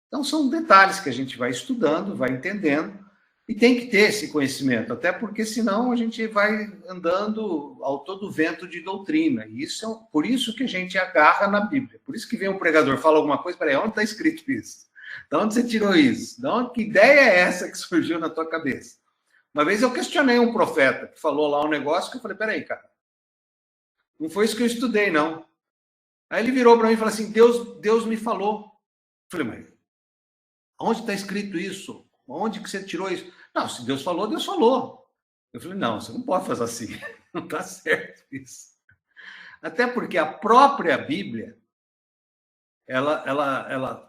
Então, são detalhes que a gente vai estudando, vai entendendo, e tem que ter esse conhecimento, até porque senão a gente vai andando ao todo vento de doutrina. E por isso que a gente agarra na Bíblia. Por isso que vem um pregador, fala alguma coisa, peraí, onde está escrito isso? De onde você tirou isso? Que ideia é essa que surgiu na tua cabeça? Uma vez eu questionei um profeta que falou lá um negócio que eu falei: peraí, cara, não foi isso que eu estudei, não. Aí ele virou para mim e falou assim: Deus me falou. Eu falei: mas onde está escrito isso? Onde que você tirou isso? Não, se Deus falou, Deus falou. Eu falei: não, você não pode fazer assim. Não está certo isso. Até porque a própria Bíblia,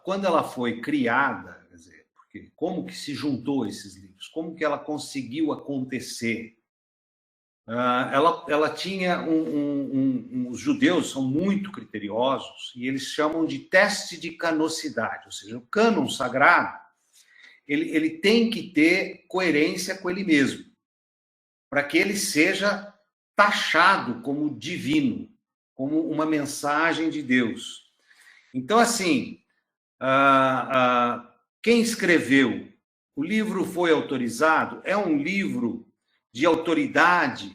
quando ela foi criada, quer dizer, porque como que se juntou esses livros? Como que ela conseguiu acontecer? ela tinha os judeus são muito criteriosos e eles chamam de teste de canocidade, ou seja, o cânon sagrado ele tem que ter coerência com ele mesmo, para que ele seja taxado como divino, como uma mensagem de Deus. Então, assim, quem escreveu, o livro foi autorizado, é um livro de autoridade.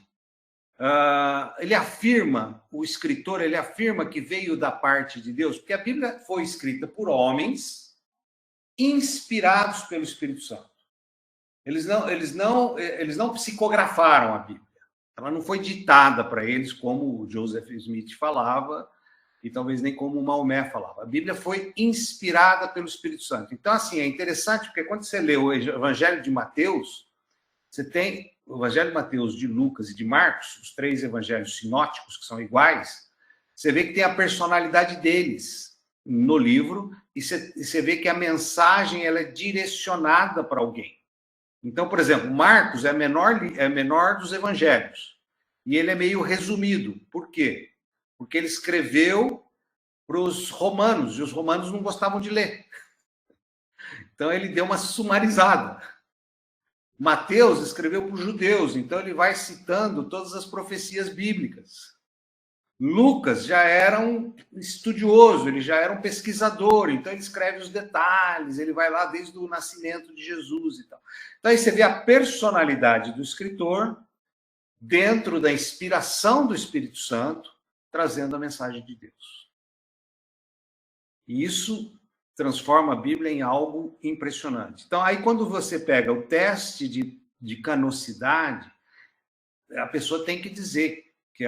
Ele afirma, o escritor, ele afirma que veio da parte de Deus, porque a Bíblia foi escrita por homens inspirados pelo Espírito Santo. Eles não psicografaram a Bíblia. Ela não foi ditada para eles como o Joseph Smith falava e talvez nem como o Maomé falava. A Bíblia foi inspirada pelo Espírito Santo. Então, assim, é interessante porque quando você lê o Evangelho de Mateus, você tem o Evangelho de Mateus, de Lucas e de Marcos, os 3 evangelhos sinóticos, que são iguais, você vê que tem a personalidade deles no livro e você vê que a mensagem ela é direcionada para alguém. Então, por exemplo, Marcos é menor dos evangelhos e ele é meio resumido. Por quê? Porque ele escreveu para os romanos e os romanos não gostavam de ler. Então, ele deu uma sumarizada. Mateus escreveu para os judeus, então ele vai citando todas as profecias bíblicas. Lucas já era um estudioso, ele já era um pesquisador, então ele escreve os detalhes, ele vai lá desde o nascimento de Jesus e tal. Então aí você vê a personalidade do escritor dentro da inspiração do Espírito Santo, trazendo a mensagem de Deus. E isso transforma a Bíblia em algo impressionante. Então, aí quando você pega o teste de canocidade, a pessoa tem que dizer que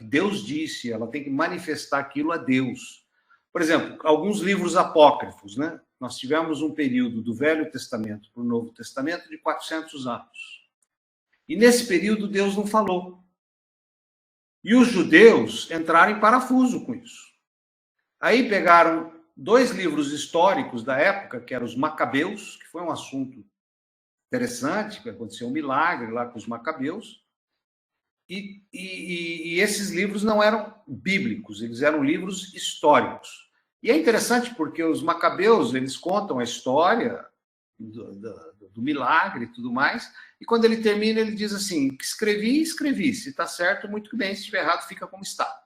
Deus disse, ela tem que manifestar aquilo a Deus. Por exemplo, alguns livros apócrifos, né? Nós tivemos um período do Velho Testamento para o Novo Testamento de 400 anos. E nesse período Deus não falou. E os judeus entraram em parafuso com isso. Aí pegaram 2 livros históricos da época, que eram os Macabeus, que foi um assunto interessante, que aconteceu um milagre lá com os Macabeus, e esses livros não eram bíblicos, eles eram livros históricos. E é interessante porque os Macabeus, eles contam a história do milagre e tudo mais, e quando ele termina, ele diz assim, escrevi, se está certo, muito bem, se estiver errado, fica como está.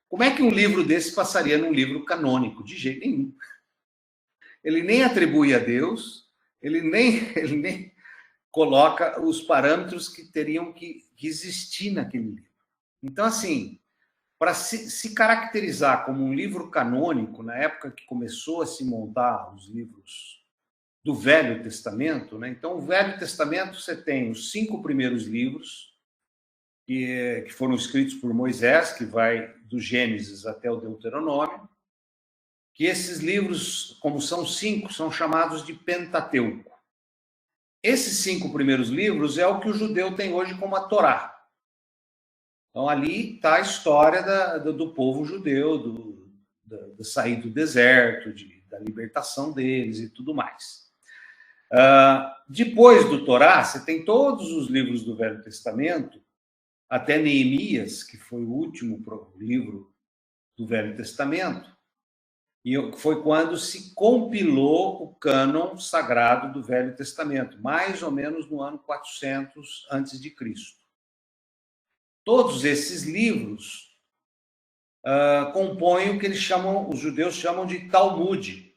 Como é que um livro desse passaria num livro canônico? De jeito nenhum. Ele nem atribui a Deus, ele nem coloca os parâmetros que teriam que existir naquele livro. Então, assim, para se caracterizar como um livro canônico, na época que começou a se montar os livros do Velho Testamento, né? Então, o Velho Testamento, você tem os 5 primeiros livros, que foram escritos por Moisés, que vai do Gênesis até o Deuteronômio, que esses livros, como são 5, são chamados de Pentateuco. Esses 5 primeiros livros é o que o judeu tem hoje como a Torá. Então, ali está a história do povo judeu, da saída do deserto, da libertação deles e tudo mais. Depois do Torá, você tem todos os livros do Velho Testamento, até Neemias, que foi o último livro do Velho Testamento, e foi quando se compilou o cânon sagrado do Velho Testamento, mais ou menos no ano 400 a.C. Todos esses livros compõem o que os judeus chamam de Talmud,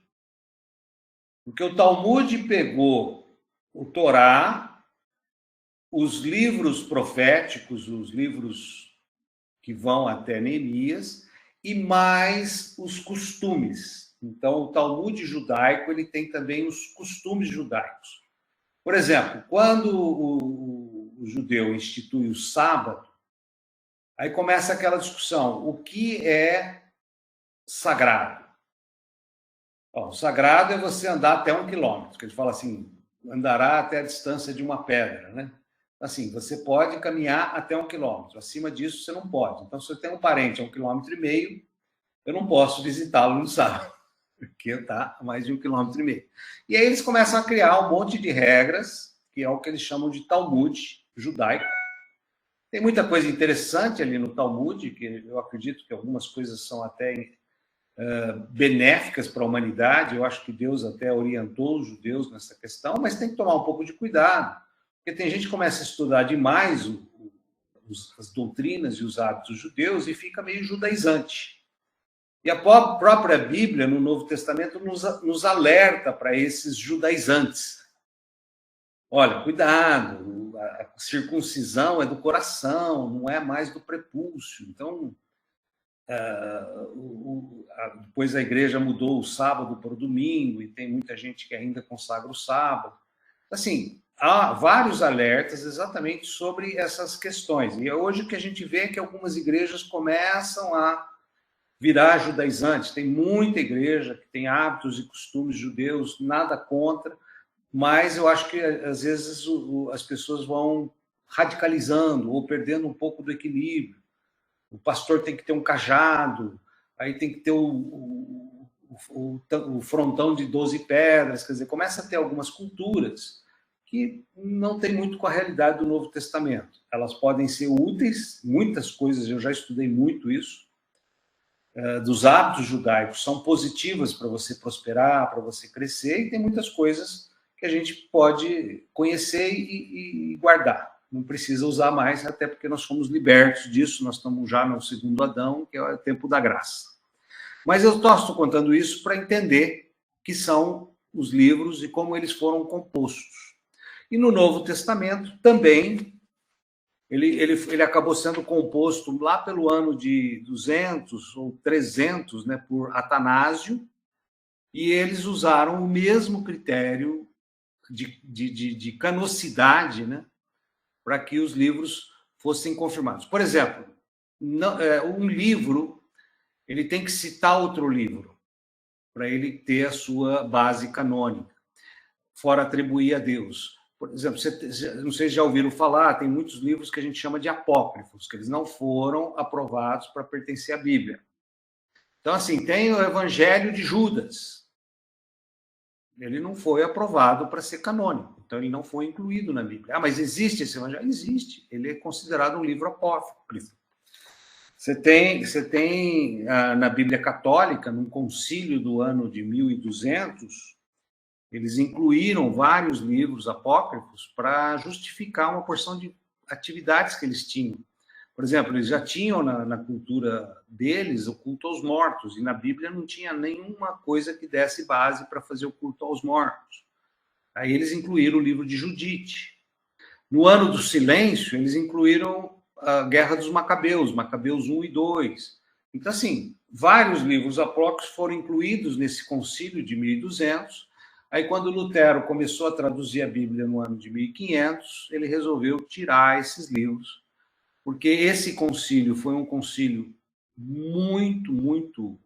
porque o Talmud pegou o Torá, os livros proféticos, os livros que vão até Neemias, e mais os costumes. Então, o Talmud judaico ele tem também os costumes judaicos. Por exemplo, quando o judeu institui o sábado, aí começa aquela discussão, o que é sagrado? O sagrado é você andar até 1 quilômetro, que ele fala assim, andará até a distância de uma pedra, né? Assim, você pode caminhar até 1 quilômetro, acima disso você não pode. Então, se eu tenho um parente a 1,5 km, eu não posso visitá-lo no sábado, porque está a mais de 1,5 km. E aí eles começam a criar um monte de regras, que é o que eles chamam de Talmud judaico, Tem muita coisa interessante ali no Talmud, que eu acredito que algumas coisas são até benéficas para a humanidade. Eu acho que Deus até orientou os judeus nessa questão, mas tem que tomar um pouco de cuidado, porque tem gente que começa a estudar demais as doutrinas e os hábitos judeus e fica meio judaizante. E a própria Bíblia, no Novo Testamento, nos alerta para esses judaizantes. Olha, cuidado, a circuncisão é do coração, não é mais do prepúcio. Então, depois a igreja mudou o sábado para o domingo, e tem muita gente que ainda consagra o sábado. Assim, há vários alertas exatamente sobre essas questões. E hoje o que a gente vê é que algumas igrejas começam a virar judaizantes. Tem muita igreja que tem hábitos e costumes judeus, nada contra, mas eu acho que, às vezes, as pessoas vão radicalizando ou perdendo um pouco do equilíbrio. O pastor tem que ter um cajado, aí tem que ter o frontão de 12 pedras, quer dizer, começa a ter algumas culturas que não tem muito com a realidade do Novo Testamento. Elas podem ser úteis, muitas coisas, eu já estudei muito isso, dos hábitos judaicos, são positivas para você prosperar, para você crescer, e tem muitas coisas que a gente pode conhecer e guardar. Não precisa usar mais, até porque nós fomos libertos disso, nós estamos já no segundo Adão, que é o tempo da graça. Mas eu estou contando isso para entender que são os livros e como eles foram compostos. E no Novo Testamento também, ele acabou sendo composto lá pelo ano de 200 ou 300, né, por Atanásio, e eles usaram o mesmo critério de canocidade, né, para que os livros fossem confirmados. Por exemplo, um livro ele tem que citar outro livro para ele ter a sua base canônica, fora atribuir a Deus. Por exemplo, não sei se já ouviram falar, tem muitos livros que a gente chama de apócrifos, que eles não foram aprovados para pertencer à Bíblia. Então, assim, tem o Evangelho de Judas. Ele não foi aprovado para ser canônico, então ele não foi incluído na Bíblia. Ah, mas existe esse Evangelho? Existe. Ele é considerado um livro apócrifo. Você tem na Bíblia Católica, num concílio do ano de 1200, eles incluíram vários livros apócrifos para justificar uma porção de atividades que eles tinham. Por exemplo, eles já tinham na cultura deles o culto aos mortos, e na Bíblia não tinha nenhuma coisa que desse base para fazer o culto aos mortos. Aí eles incluíram o livro de Judite. No ano do silêncio, eles incluíram a Guerra dos Macabeus, Macabeus 1 e 2. Então, assim, vários livros apócrifos foram incluídos nesse concílio de 1200. Aí, quando Lutero começou a traduzir a Bíblia no ano de 1500, ele resolveu tirar esses livros, porque esse concílio foi um concílio muito, muito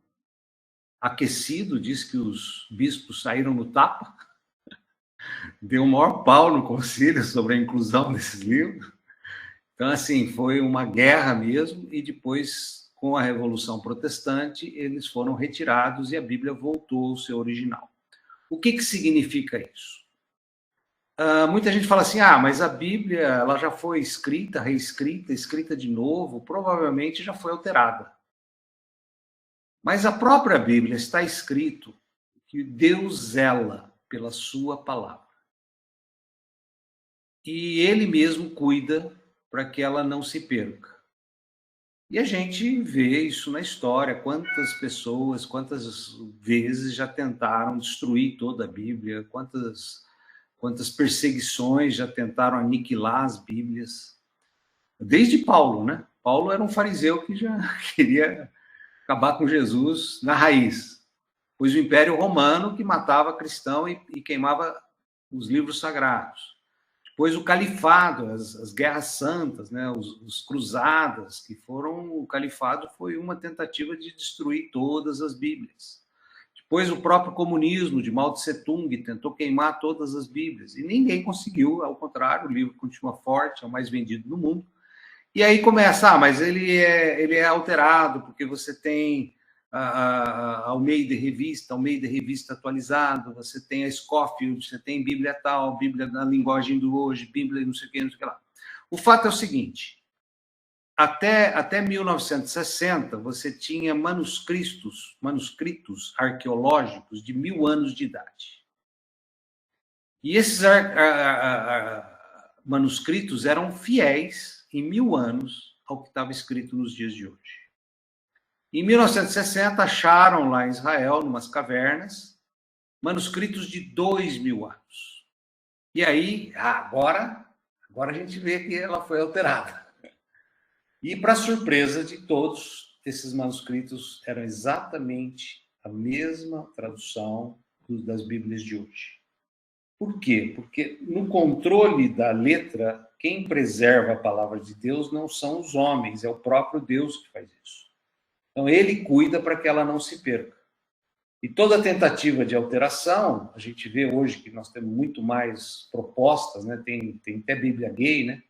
aquecido. Diz que os bispos saíram no tapa, deu o maior pau no concílio sobre a inclusão desses livros. Então, assim, foi uma guerra mesmo, e depois, com a Revolução Protestante, eles foram retirados e a Bíblia voltou ao seu original. O que significa isso? Muita gente fala assim, mas a Bíblia ela já foi escrita, reescrita, escrita de novo, provavelmente já foi alterada. Mas a própria Bíblia está escrito que Deus zela pela sua palavra. E Ele mesmo cuida para que ela não se perca. E a gente vê isso na história, quantas pessoas, quantas vezes já tentaram destruir toda a Bíblia, quantas perseguições já tentaram aniquilar as Bíblias. Desde Paulo, né? Paulo era um fariseu que já queria acabar com Jesus na raiz. Pois o Império Romano que matava cristão e queimava os livros sagrados. Depois o califado, as guerras santas, né, os cruzadas, que foram... O califado foi uma tentativa de destruir todas as Bíblias. Depois o próprio comunismo de Mao Tse-tung tentou queimar todas as Bíblias. E ninguém conseguiu, ao contrário, o livro continua forte, é o mais vendido do mundo. E aí começa, mas ele é alterado, porque você tem a Almeida Revista atualizado, você tem a Scofield, você tem Bíblia tal, Bíblia na linguagem do hoje, Bíblia não sei o que lá. O fato é o seguinte, até 1960, você tinha manuscritos arqueológicos de 1000 anos de idade. E esses manuscritos eram fiéis em 1000 anos ao que estava escrito nos dias de hoje. Em 1960, acharam lá em Israel, numas cavernas, manuscritos de 2000 anos. E aí, agora a gente vê que ela foi alterada. E, para surpresa de todos, esses manuscritos eram exatamente a mesma tradução das Bíblias de hoje. Por quê? Porque no controle da letra, quem preserva a palavra de Deus não são os homens, é o próprio Deus que faz isso. Então, ele cuida para que ela não se perca. E toda tentativa de alteração, a gente vê hoje que nós temos muito mais propostas, né? Tem até Bíblia gay, né?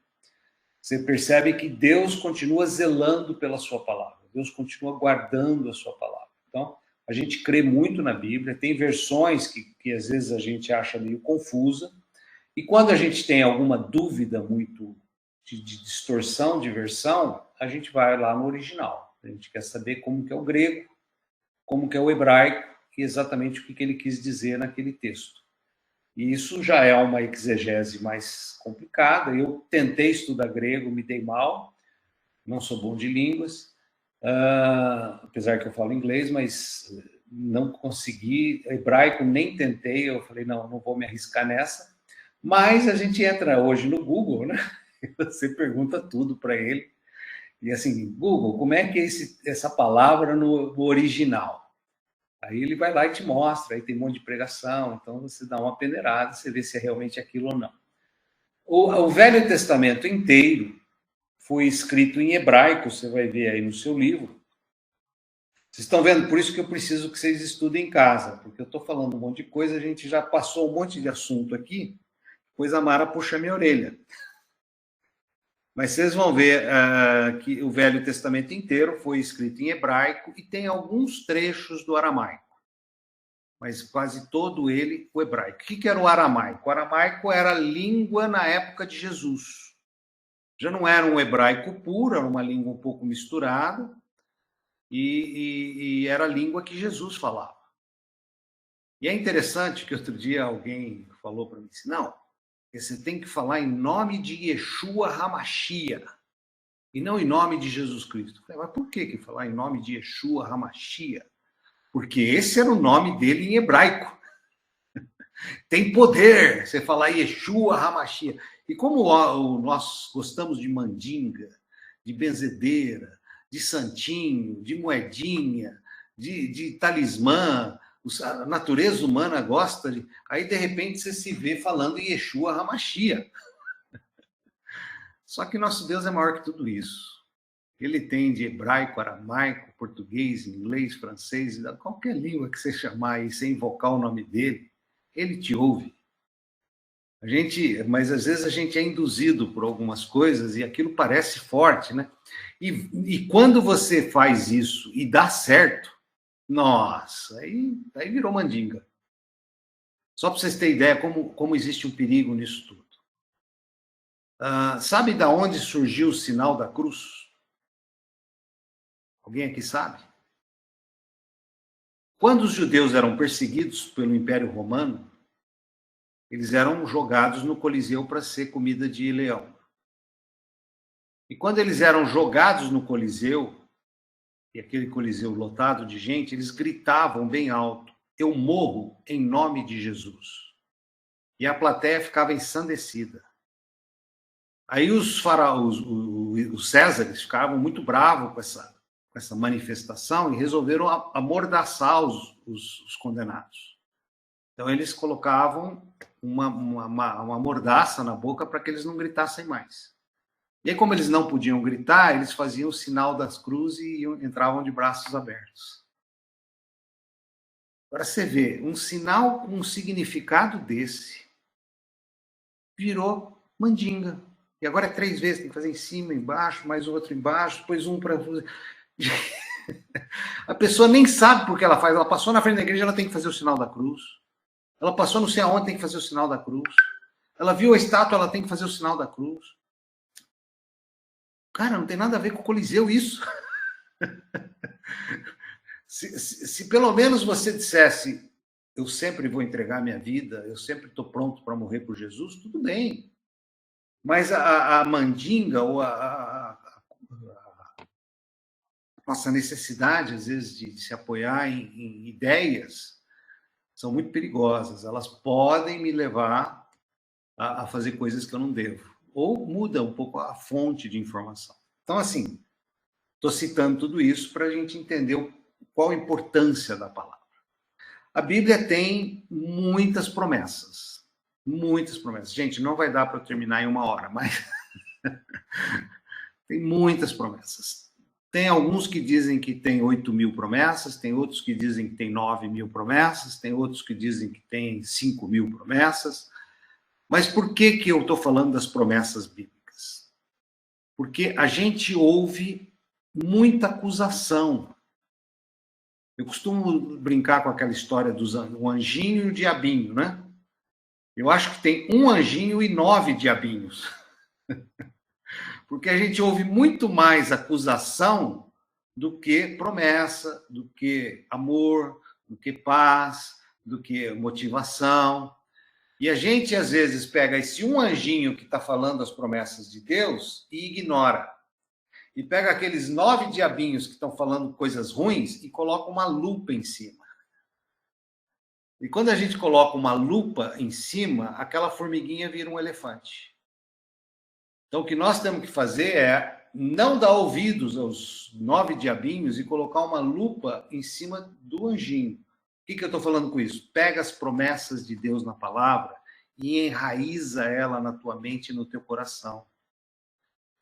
Você percebe que Deus continua zelando pela sua palavra, Deus continua guardando a sua palavra. Então, a gente crê muito na Bíblia, tem versões que às vezes a gente acha meio confusa, e quando a gente tem alguma dúvida muito de distorção de versão, a gente vai lá no original. A gente quer saber como que é o grego, como que é o hebraico, e exatamente o que ele quis dizer naquele texto. E isso já é uma exegese mais complicada. Eu tentei estudar grego, me dei mal, não sou bom de línguas, apesar que eu falo inglês, mas não consegui. Hebraico nem tentei, eu falei, não vou me arriscar nessa. Mas a gente entra hoje no Google, né? Você pergunta tudo para ele. E assim, Google, como é que é essa palavra no original? Aí ele vai lá e te mostra, aí tem um monte de pregação, então você dá uma peneirada, você vê se é realmente aquilo ou não. O Velho Testamento inteiro foi escrito em hebraico, você vai ver aí no seu livro. Vocês estão vendo? Por isso que eu preciso que vocês estudem em casa, porque eu estou falando um monte de coisa, a gente já passou um monte de assunto aqui, depois a Mara puxa a minha orelha. Mas vocês vão ver que o Velho Testamento inteiro foi escrito em hebraico e tem alguns trechos do aramaico, mas quase todo ele o hebraico. O que era o aramaico? O aramaico era a língua na época de Jesus. Já não era um hebraico puro, era uma língua um pouco misturada, e era a língua que Jesus falava. E é interessante que outro dia alguém falou para mim assim, não, você tem que falar em nome de Yeshua HaMashiach, e não em nome de Jesus Cristo. Eu falei, mas por que falar em nome de Yeshua HaMashiach? Porque esse era o nome dele em hebraico. Tem poder você falar Yeshua HaMashiach. E como nós gostamos de mandinga, de benzedeira, de santinho, de moedinha, de talismã, a natureza humana gosta de... Aí, de repente, você se vê falando Yeshua HaMashiach. Só que nosso Deus é maior que tudo isso. Ele tem de hebraico, aramaico, português, inglês, francês, qualquer língua que você chamar e você invocar o nome dele, ele te ouve. Mas às vezes a gente é induzido por algumas coisas e aquilo parece forte, né? E quando você faz isso e dá certo, nossa, aí virou mandinga. Só para vocês terem ideia como existe um perigo nisso tudo. Sabe de onde surgiu o sinal da cruz? Alguém aqui sabe? Quando os judeus eram perseguidos pelo Império Romano, eles eram jogados no Coliseu para ser comida de leão. E quando eles eram jogados no Coliseu, e aquele Coliseu lotado de gente, eles gritavam bem alto, eu morro em nome de Jesus. E a plateia ficava ensandecida. Aí os faraós, os Césares, ficavam muito bravos com essa manifestação e resolveram amordaçar os condenados. Então, eles colocavam uma mordaça na boca para que eles não gritassem mais. E aí, como eles não podiam gritar, eles faziam o sinal das cruzes e entravam de braços abertos. Agora você vê, um sinal com um significado desse virou mandinga. E agora é 3 vezes, tem que fazer em cima, embaixo, mais outro embaixo, depois um para... A pessoa nem sabe por que ela faz. Ela passou na frente da igreja, ela tem que fazer o sinal da cruz. Ela passou não sei aonde, tem que fazer o sinal da cruz. Ela viu a estátua, ela tem que fazer o sinal da cruz. Cara, não tem nada a ver com o Coliseu isso. Se pelo menos você dissesse, eu sempre vou entregar minha vida, eu sempre estou pronto para morrer por Jesus, tudo bem. Mas a mandinga, ou a nossa necessidade, às vezes, de se apoiar em ideias, são muito perigosas. Elas podem me levar a fazer coisas que eu não devo. Ou muda um pouco a fonte de informação. Então, assim, estou citando tudo isso para a gente entender qual a importância da palavra. A Bíblia tem muitas promessas. Muitas promessas. Gente, não vai dar para eu terminar em 1 hora, mas tem muitas promessas. Tem alguns que dizem que tem 8.000 promessas, tem outros que dizem que tem 9.000 promessas, tem outros que dizem que tem 5.000 promessas. Mas por que eu estou falando das promessas bíblicas? Porque a gente ouve muita acusação. Eu costumo brincar com aquela história do anjinho e o diabinho, né? Eu acho que tem um anjinho e 9 diabinhos. Porque a gente ouve muito mais acusação do que promessa, do que amor, do que paz, do que motivação. E a gente, às vezes, pega esse um anjinho que está falando as promessas de Deus e ignora. E pega aqueles 9 diabinhos que estão falando coisas ruins e coloca uma lupa em cima. E quando a gente coloca uma lupa em cima, aquela formiguinha vira um elefante. Então, o que nós temos que fazer é não dar ouvidos aos 9 diabinhos e colocar uma lupa em cima do anjinho. O que eu estou falando com isso? Pega as promessas de Deus na palavra e enraiza ela na tua mente e no teu coração.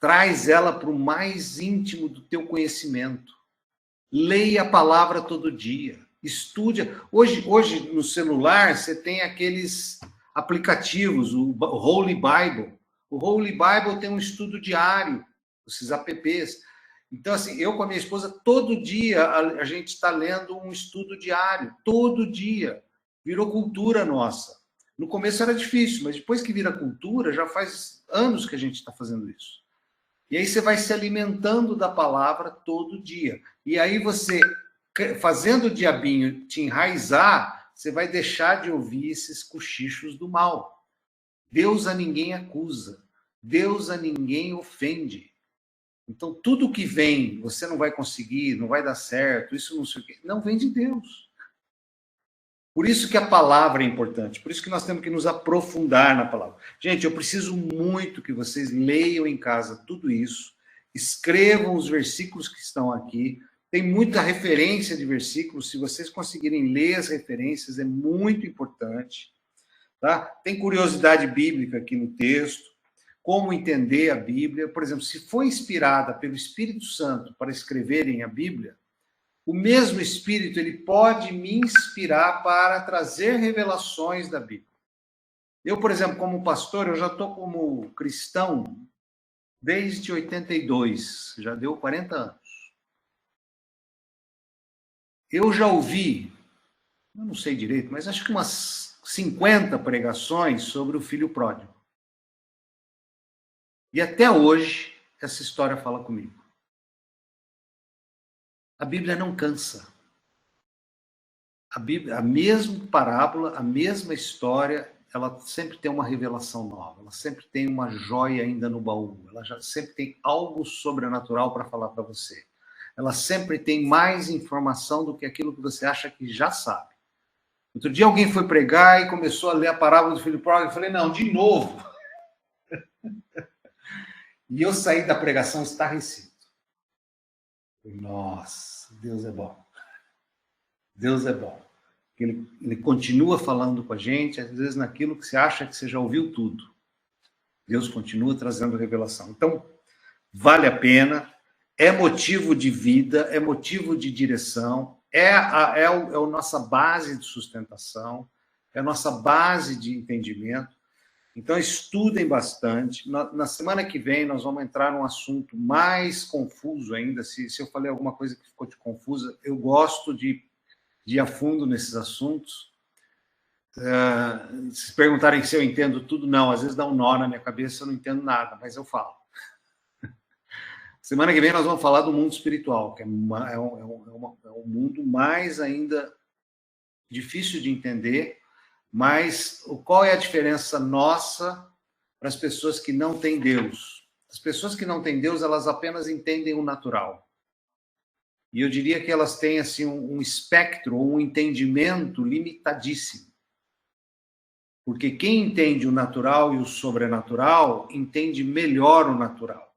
Traz ela para o mais íntimo do teu conhecimento. Leia a palavra todo dia. Estude. Hoje no celular, você tem aqueles aplicativos, o Holy Bible. O Holy Bible tem um estudo diário, esses apps. Então, assim, eu com a minha esposa, todo dia a gente está lendo um estudo diário. Todo dia. Virou cultura nossa. No começo era difícil, mas depois que vira cultura, já faz anos que a gente está fazendo isso. E aí você vai se alimentando da palavra todo dia. E aí você, fazendo o diabinho te enraizar, você vai deixar de ouvir esses cochichos do mal. Deus a ninguém acusa. Deus a ninguém ofende. Então, tudo que vem, você não vai conseguir, não vai dar certo, isso não sei o quê, não vem de Deus. Por isso que a palavra é importante, por isso que nós temos que nos aprofundar na palavra. Gente, eu preciso muito que vocês leiam em casa tudo isso, escrevam os versículos que estão aqui, tem muita referência de versículos, se vocês conseguirem ler as referências, é muito importante. Tá? Tem curiosidade bíblica aqui no texto, como entender a Bíblia. Por exemplo, se foi inspirada pelo Espírito Santo para escreverem a Bíblia, o mesmo Espírito ele pode me inspirar para trazer revelações da Bíblia. Eu, por exemplo, como pastor, eu já estou como cristão desde 82, já deu 40 anos. Eu já ouvi, eu não sei direito, mas acho que umas 50 pregações sobre o filho pródigo. E até hoje, essa história fala comigo. A Bíblia não cansa. A Bíblia, a mesma parábola, a mesma história, ela sempre tem uma revelação nova, ela sempre tem uma joia ainda no baú, ela já sempre tem algo sobrenatural para falar para você. Ela sempre tem mais informação do que aquilo que você acha que já sabe. Outro dia alguém foi pregar e começou a ler a parábola do filho pródigo, eu falei, não, de novo. E eu saí da pregação estarrecido. Nossa, Deus é bom. Deus é bom. Ele continua falando com a gente, às vezes naquilo que você acha que você já ouviu tudo. Deus continua trazendo revelação. Então, vale a pena, é motivo de vida, é motivo de direção, é a nossa base de sustentação, é a nossa base de entendimento. Então, estudem bastante. Na semana que vem, nós vamos entrar num assunto mais confuso ainda. Se eu falei alguma coisa que ficou confusa, eu gosto de ir a fundo nesses assuntos. Se perguntarem se eu entendo tudo, não. Às vezes dá um nó na minha cabeça, eu não entendo nada, mas eu falo. Semana que vem nós vamos falar do mundo espiritual, que é um mundo mais ainda difícil de entender, mas qual é a diferença nossa para as pessoas que não têm Deus? As pessoas que não têm Deus, elas apenas entendem o natural. E eu diria que elas têm assim, um espectro, um entendimento limitadíssimo. Porque quem entende o natural e o sobrenatural, entende melhor o natural.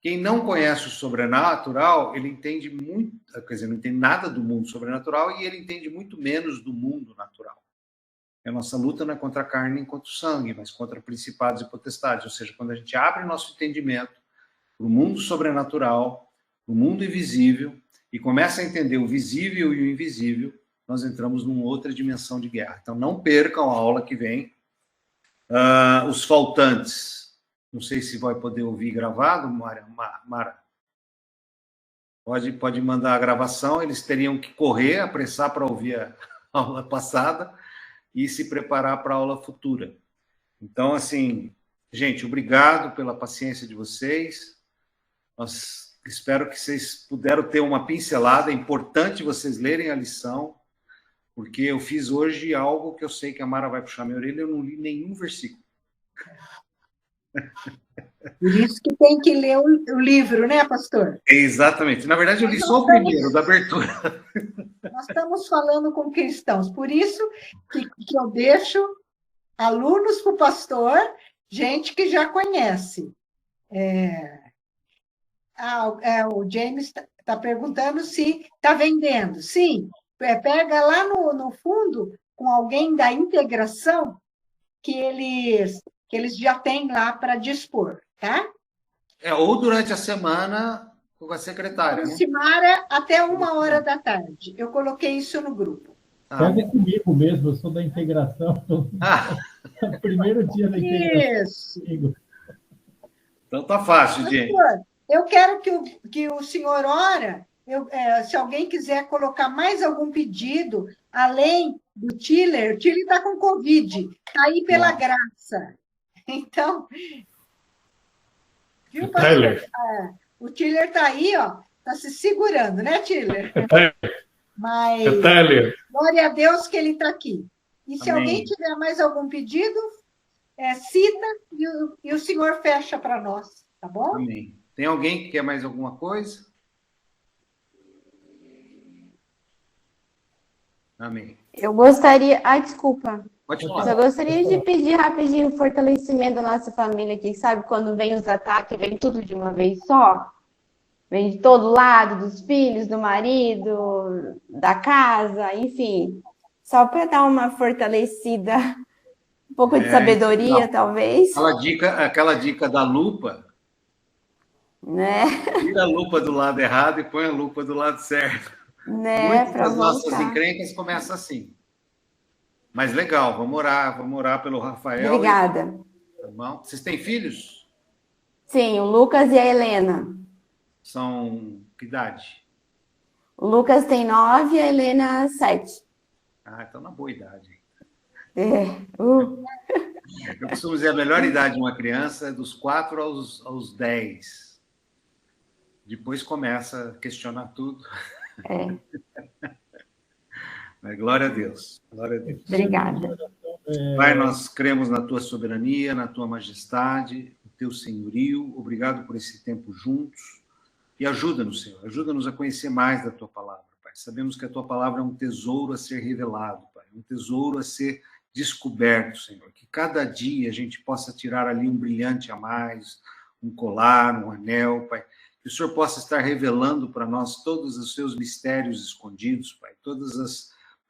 Quem não conhece o sobrenatural, ele entende muito, quer dizer, não entende nada do mundo sobrenatural e ele entende muito menos do mundo natural. A nossa luta não é contra a carne nem contra o sangue, mas contra principados e potestades. Ou seja, quando a gente abre nosso entendimento para o mundo sobrenatural, para o mundo invisível, e começa a entender o visível e o invisível, nós entramos numa outra dimensão de guerra. Então, não percam a aula que vem. Os faltantes. Não sei se vai poder ouvir gravado, Mara. Pode mandar a gravação. Eles teriam que correr, apressar para ouvir a aula passada e se preparar para a aula futura. Então, assim, gente, obrigado pela paciência de vocês. Espero que vocês puderam ter uma pincelada. É importante vocês lerem a lição, porque eu fiz hoje algo que eu sei que a Mara vai puxar minha orelha, eu não li nenhum versículo. Por isso que tem que ler o livro, né, pastor? Exatamente. Na verdade, eu li só o primeiro, da abertura. Nós estamos falando com cristãos, por isso que eu deixo alunos para o pastor, gente que já conhece. O James está perguntando se está vendendo. Sim, pega lá no fundo com alguém da integração que eles já têm lá para dispor, tá? Ou durante a semana com a secretária. Aproximara até 1h da tarde. Eu coloquei isso no grupo. Pega comigo mesmo, eu sou da integração. Primeiro dia da integração. Isso. Comigo. Então tá fácil, gente. Eu quero que o senhor ora. Se alguém quiser colocar mais algum pedido, além do Tiller, o Tiller está com Covid, está aí pela graça. Então, viu, pastor? O Tiller está aí, ó, está se segurando, né, Tiller? Mas glória a Deus que ele está aqui. E se alguém tiver mais algum pedido, cita e o senhor fecha para nós, tá bom? Amém. Tem alguém que quer mais alguma coisa? Amém. Eu gostaria... desculpa. Pode falar. Eu gostaria de pedir rapidinho o fortalecimento da nossa família aqui, sabe? Quando vem os ataques, vem tudo de uma vez só. Vem de todo lado, dos filhos, do marido, da casa, enfim. Só para dar uma fortalecida, um pouco de sabedoria, talvez. Aquela dica da lupa, né? Tira a lupa do lado errado e põe a lupa do lado certo. Né? Muitas das nossas encrencas começam assim. Mas legal, vamos orar pelo Rafael. Obrigada. Tá bom? Vocês têm filhos? Sim, o Lucas e a Helena. São que idade? O Lucas tem 9 e a Helena 7. Então na boa idade. Eu costumo dizer, a melhor idade de uma criança é dos 4 aos 10. Depois começa a questionar tudo. Mas glória a Deus. Glória a Deus. Obrigada. Pai, nós cremos na tua soberania, na tua majestade, no teu senhorio. Obrigado por esse tempo juntos. E ajuda-nos, Senhor. Ajuda-nos a conhecer mais da tua palavra, Pai. Sabemos que a tua palavra é um tesouro a ser revelado, Pai. Um tesouro a ser descoberto, Senhor. Que cada dia a gente possa tirar ali um brilhante a mais, um colar, um anel, Pai. Que o Senhor possa estar revelando para nós todos os seus mistérios escondidos, Pai. Todas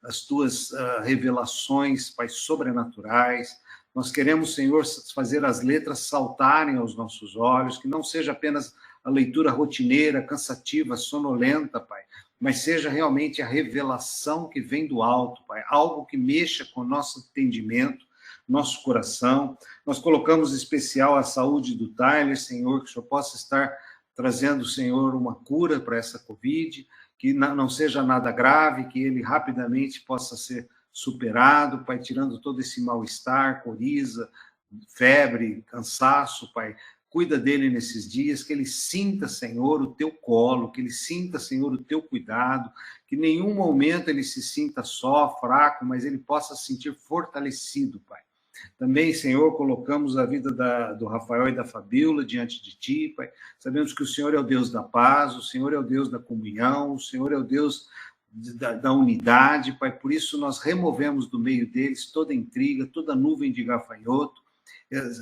as tuas revelações, Pai, sobrenaturais. Nós queremos, Senhor, fazer as letras saltarem aos nossos olhos, que não seja apenas a leitura rotineira, cansativa, sonolenta, Pai, mas seja realmente a revelação que vem do alto, Pai, algo que mexa com o nosso entendimento, nosso coração. Nós colocamos em especial a saúde do Tyler, Senhor, que o Senhor possa estar trazendo, Senhor, uma cura para essa Covid, que não seja nada grave, que ele rapidamente possa ser superado, Pai, tirando todo esse mal-estar, coriza, febre, cansaço, Pai, Cuida dele nesses dias, que ele sinta, Senhor, o teu colo, que ele sinta, Senhor, o teu cuidado, que em nenhum momento ele se sinta só, fraco, mas ele possa se sentir fortalecido, Pai. Também, Senhor, colocamos a vida do Rafael e da Fabíola diante de Ti, Pai. Sabemos que o Senhor é o Deus da paz, o Senhor é o Deus da comunhão, o Senhor é o Deus da unidade, Pai. Por isso nós removemos do meio deles toda intriga, toda nuvem de gafanhoto.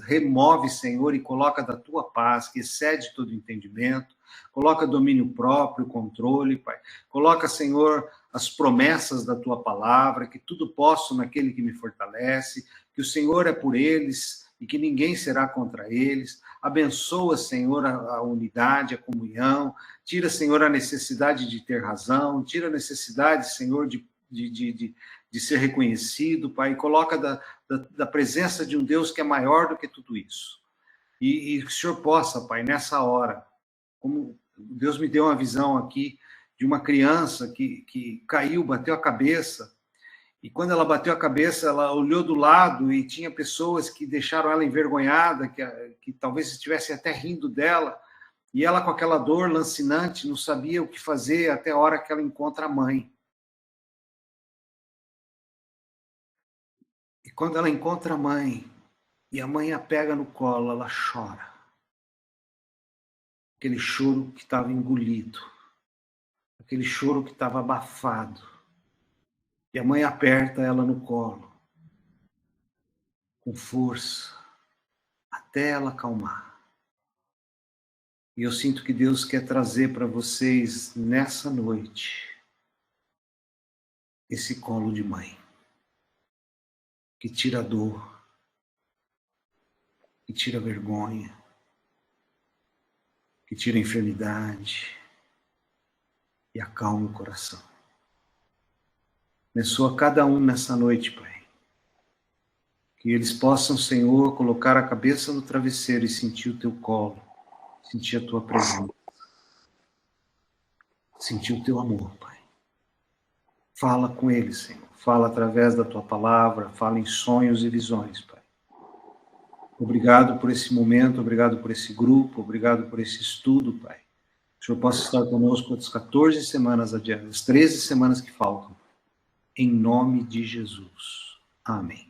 Remove, Senhor, e coloca da Tua paz, que excede todo entendimento. Coloca domínio próprio, controle, Pai. Coloca, Senhor, as promessas da Tua palavra, que tudo posso naquele que me fortalece, que o Senhor é por eles e que ninguém será contra eles. Abençoa, Senhor, a unidade, a comunhão. Tira, Senhor, a necessidade de ter razão. Tira a necessidade, Senhor, de ser reconhecido, Pai. Coloca da presença de um Deus que é maior do que tudo isso. E que o Senhor possa, Pai, nessa hora, como Deus me deu uma visão aqui de uma criança que caiu, bateu a cabeça, e quando ela bateu a cabeça, ela olhou do lado e tinha pessoas que deixaram ela envergonhada, que talvez estivessem até rindo dela, e ela com aquela dor lancinante, não sabia o que fazer até a hora que ela encontra a mãe. E quando ela encontra a mãe, e a mãe a pega no colo, ela chora. Aquele choro que estava engolido, aquele choro que estava abafado. E a mãe aperta ela no colo, com força, até ela acalmar. E eu sinto que Deus quer trazer para vocês, nessa noite, esse colo de mãe, que tira a dor, que tira a vergonha, que tira a enfermidade e acalma o coração. Abençoa cada um nessa noite, Pai. Que eles possam, Senhor, colocar a cabeça no travesseiro e sentir o teu colo, sentir a tua presença, sentir o teu amor, Pai. Fala com eles, Senhor. Fala através da tua palavra, fala em sonhos e visões, Pai. Obrigado por esse momento, obrigado por esse grupo, obrigado por esse estudo, Pai. Que o Senhor possa estar conosco as 14 semanas adiante, as 13 semanas que faltam. Em nome de Jesus. Amém.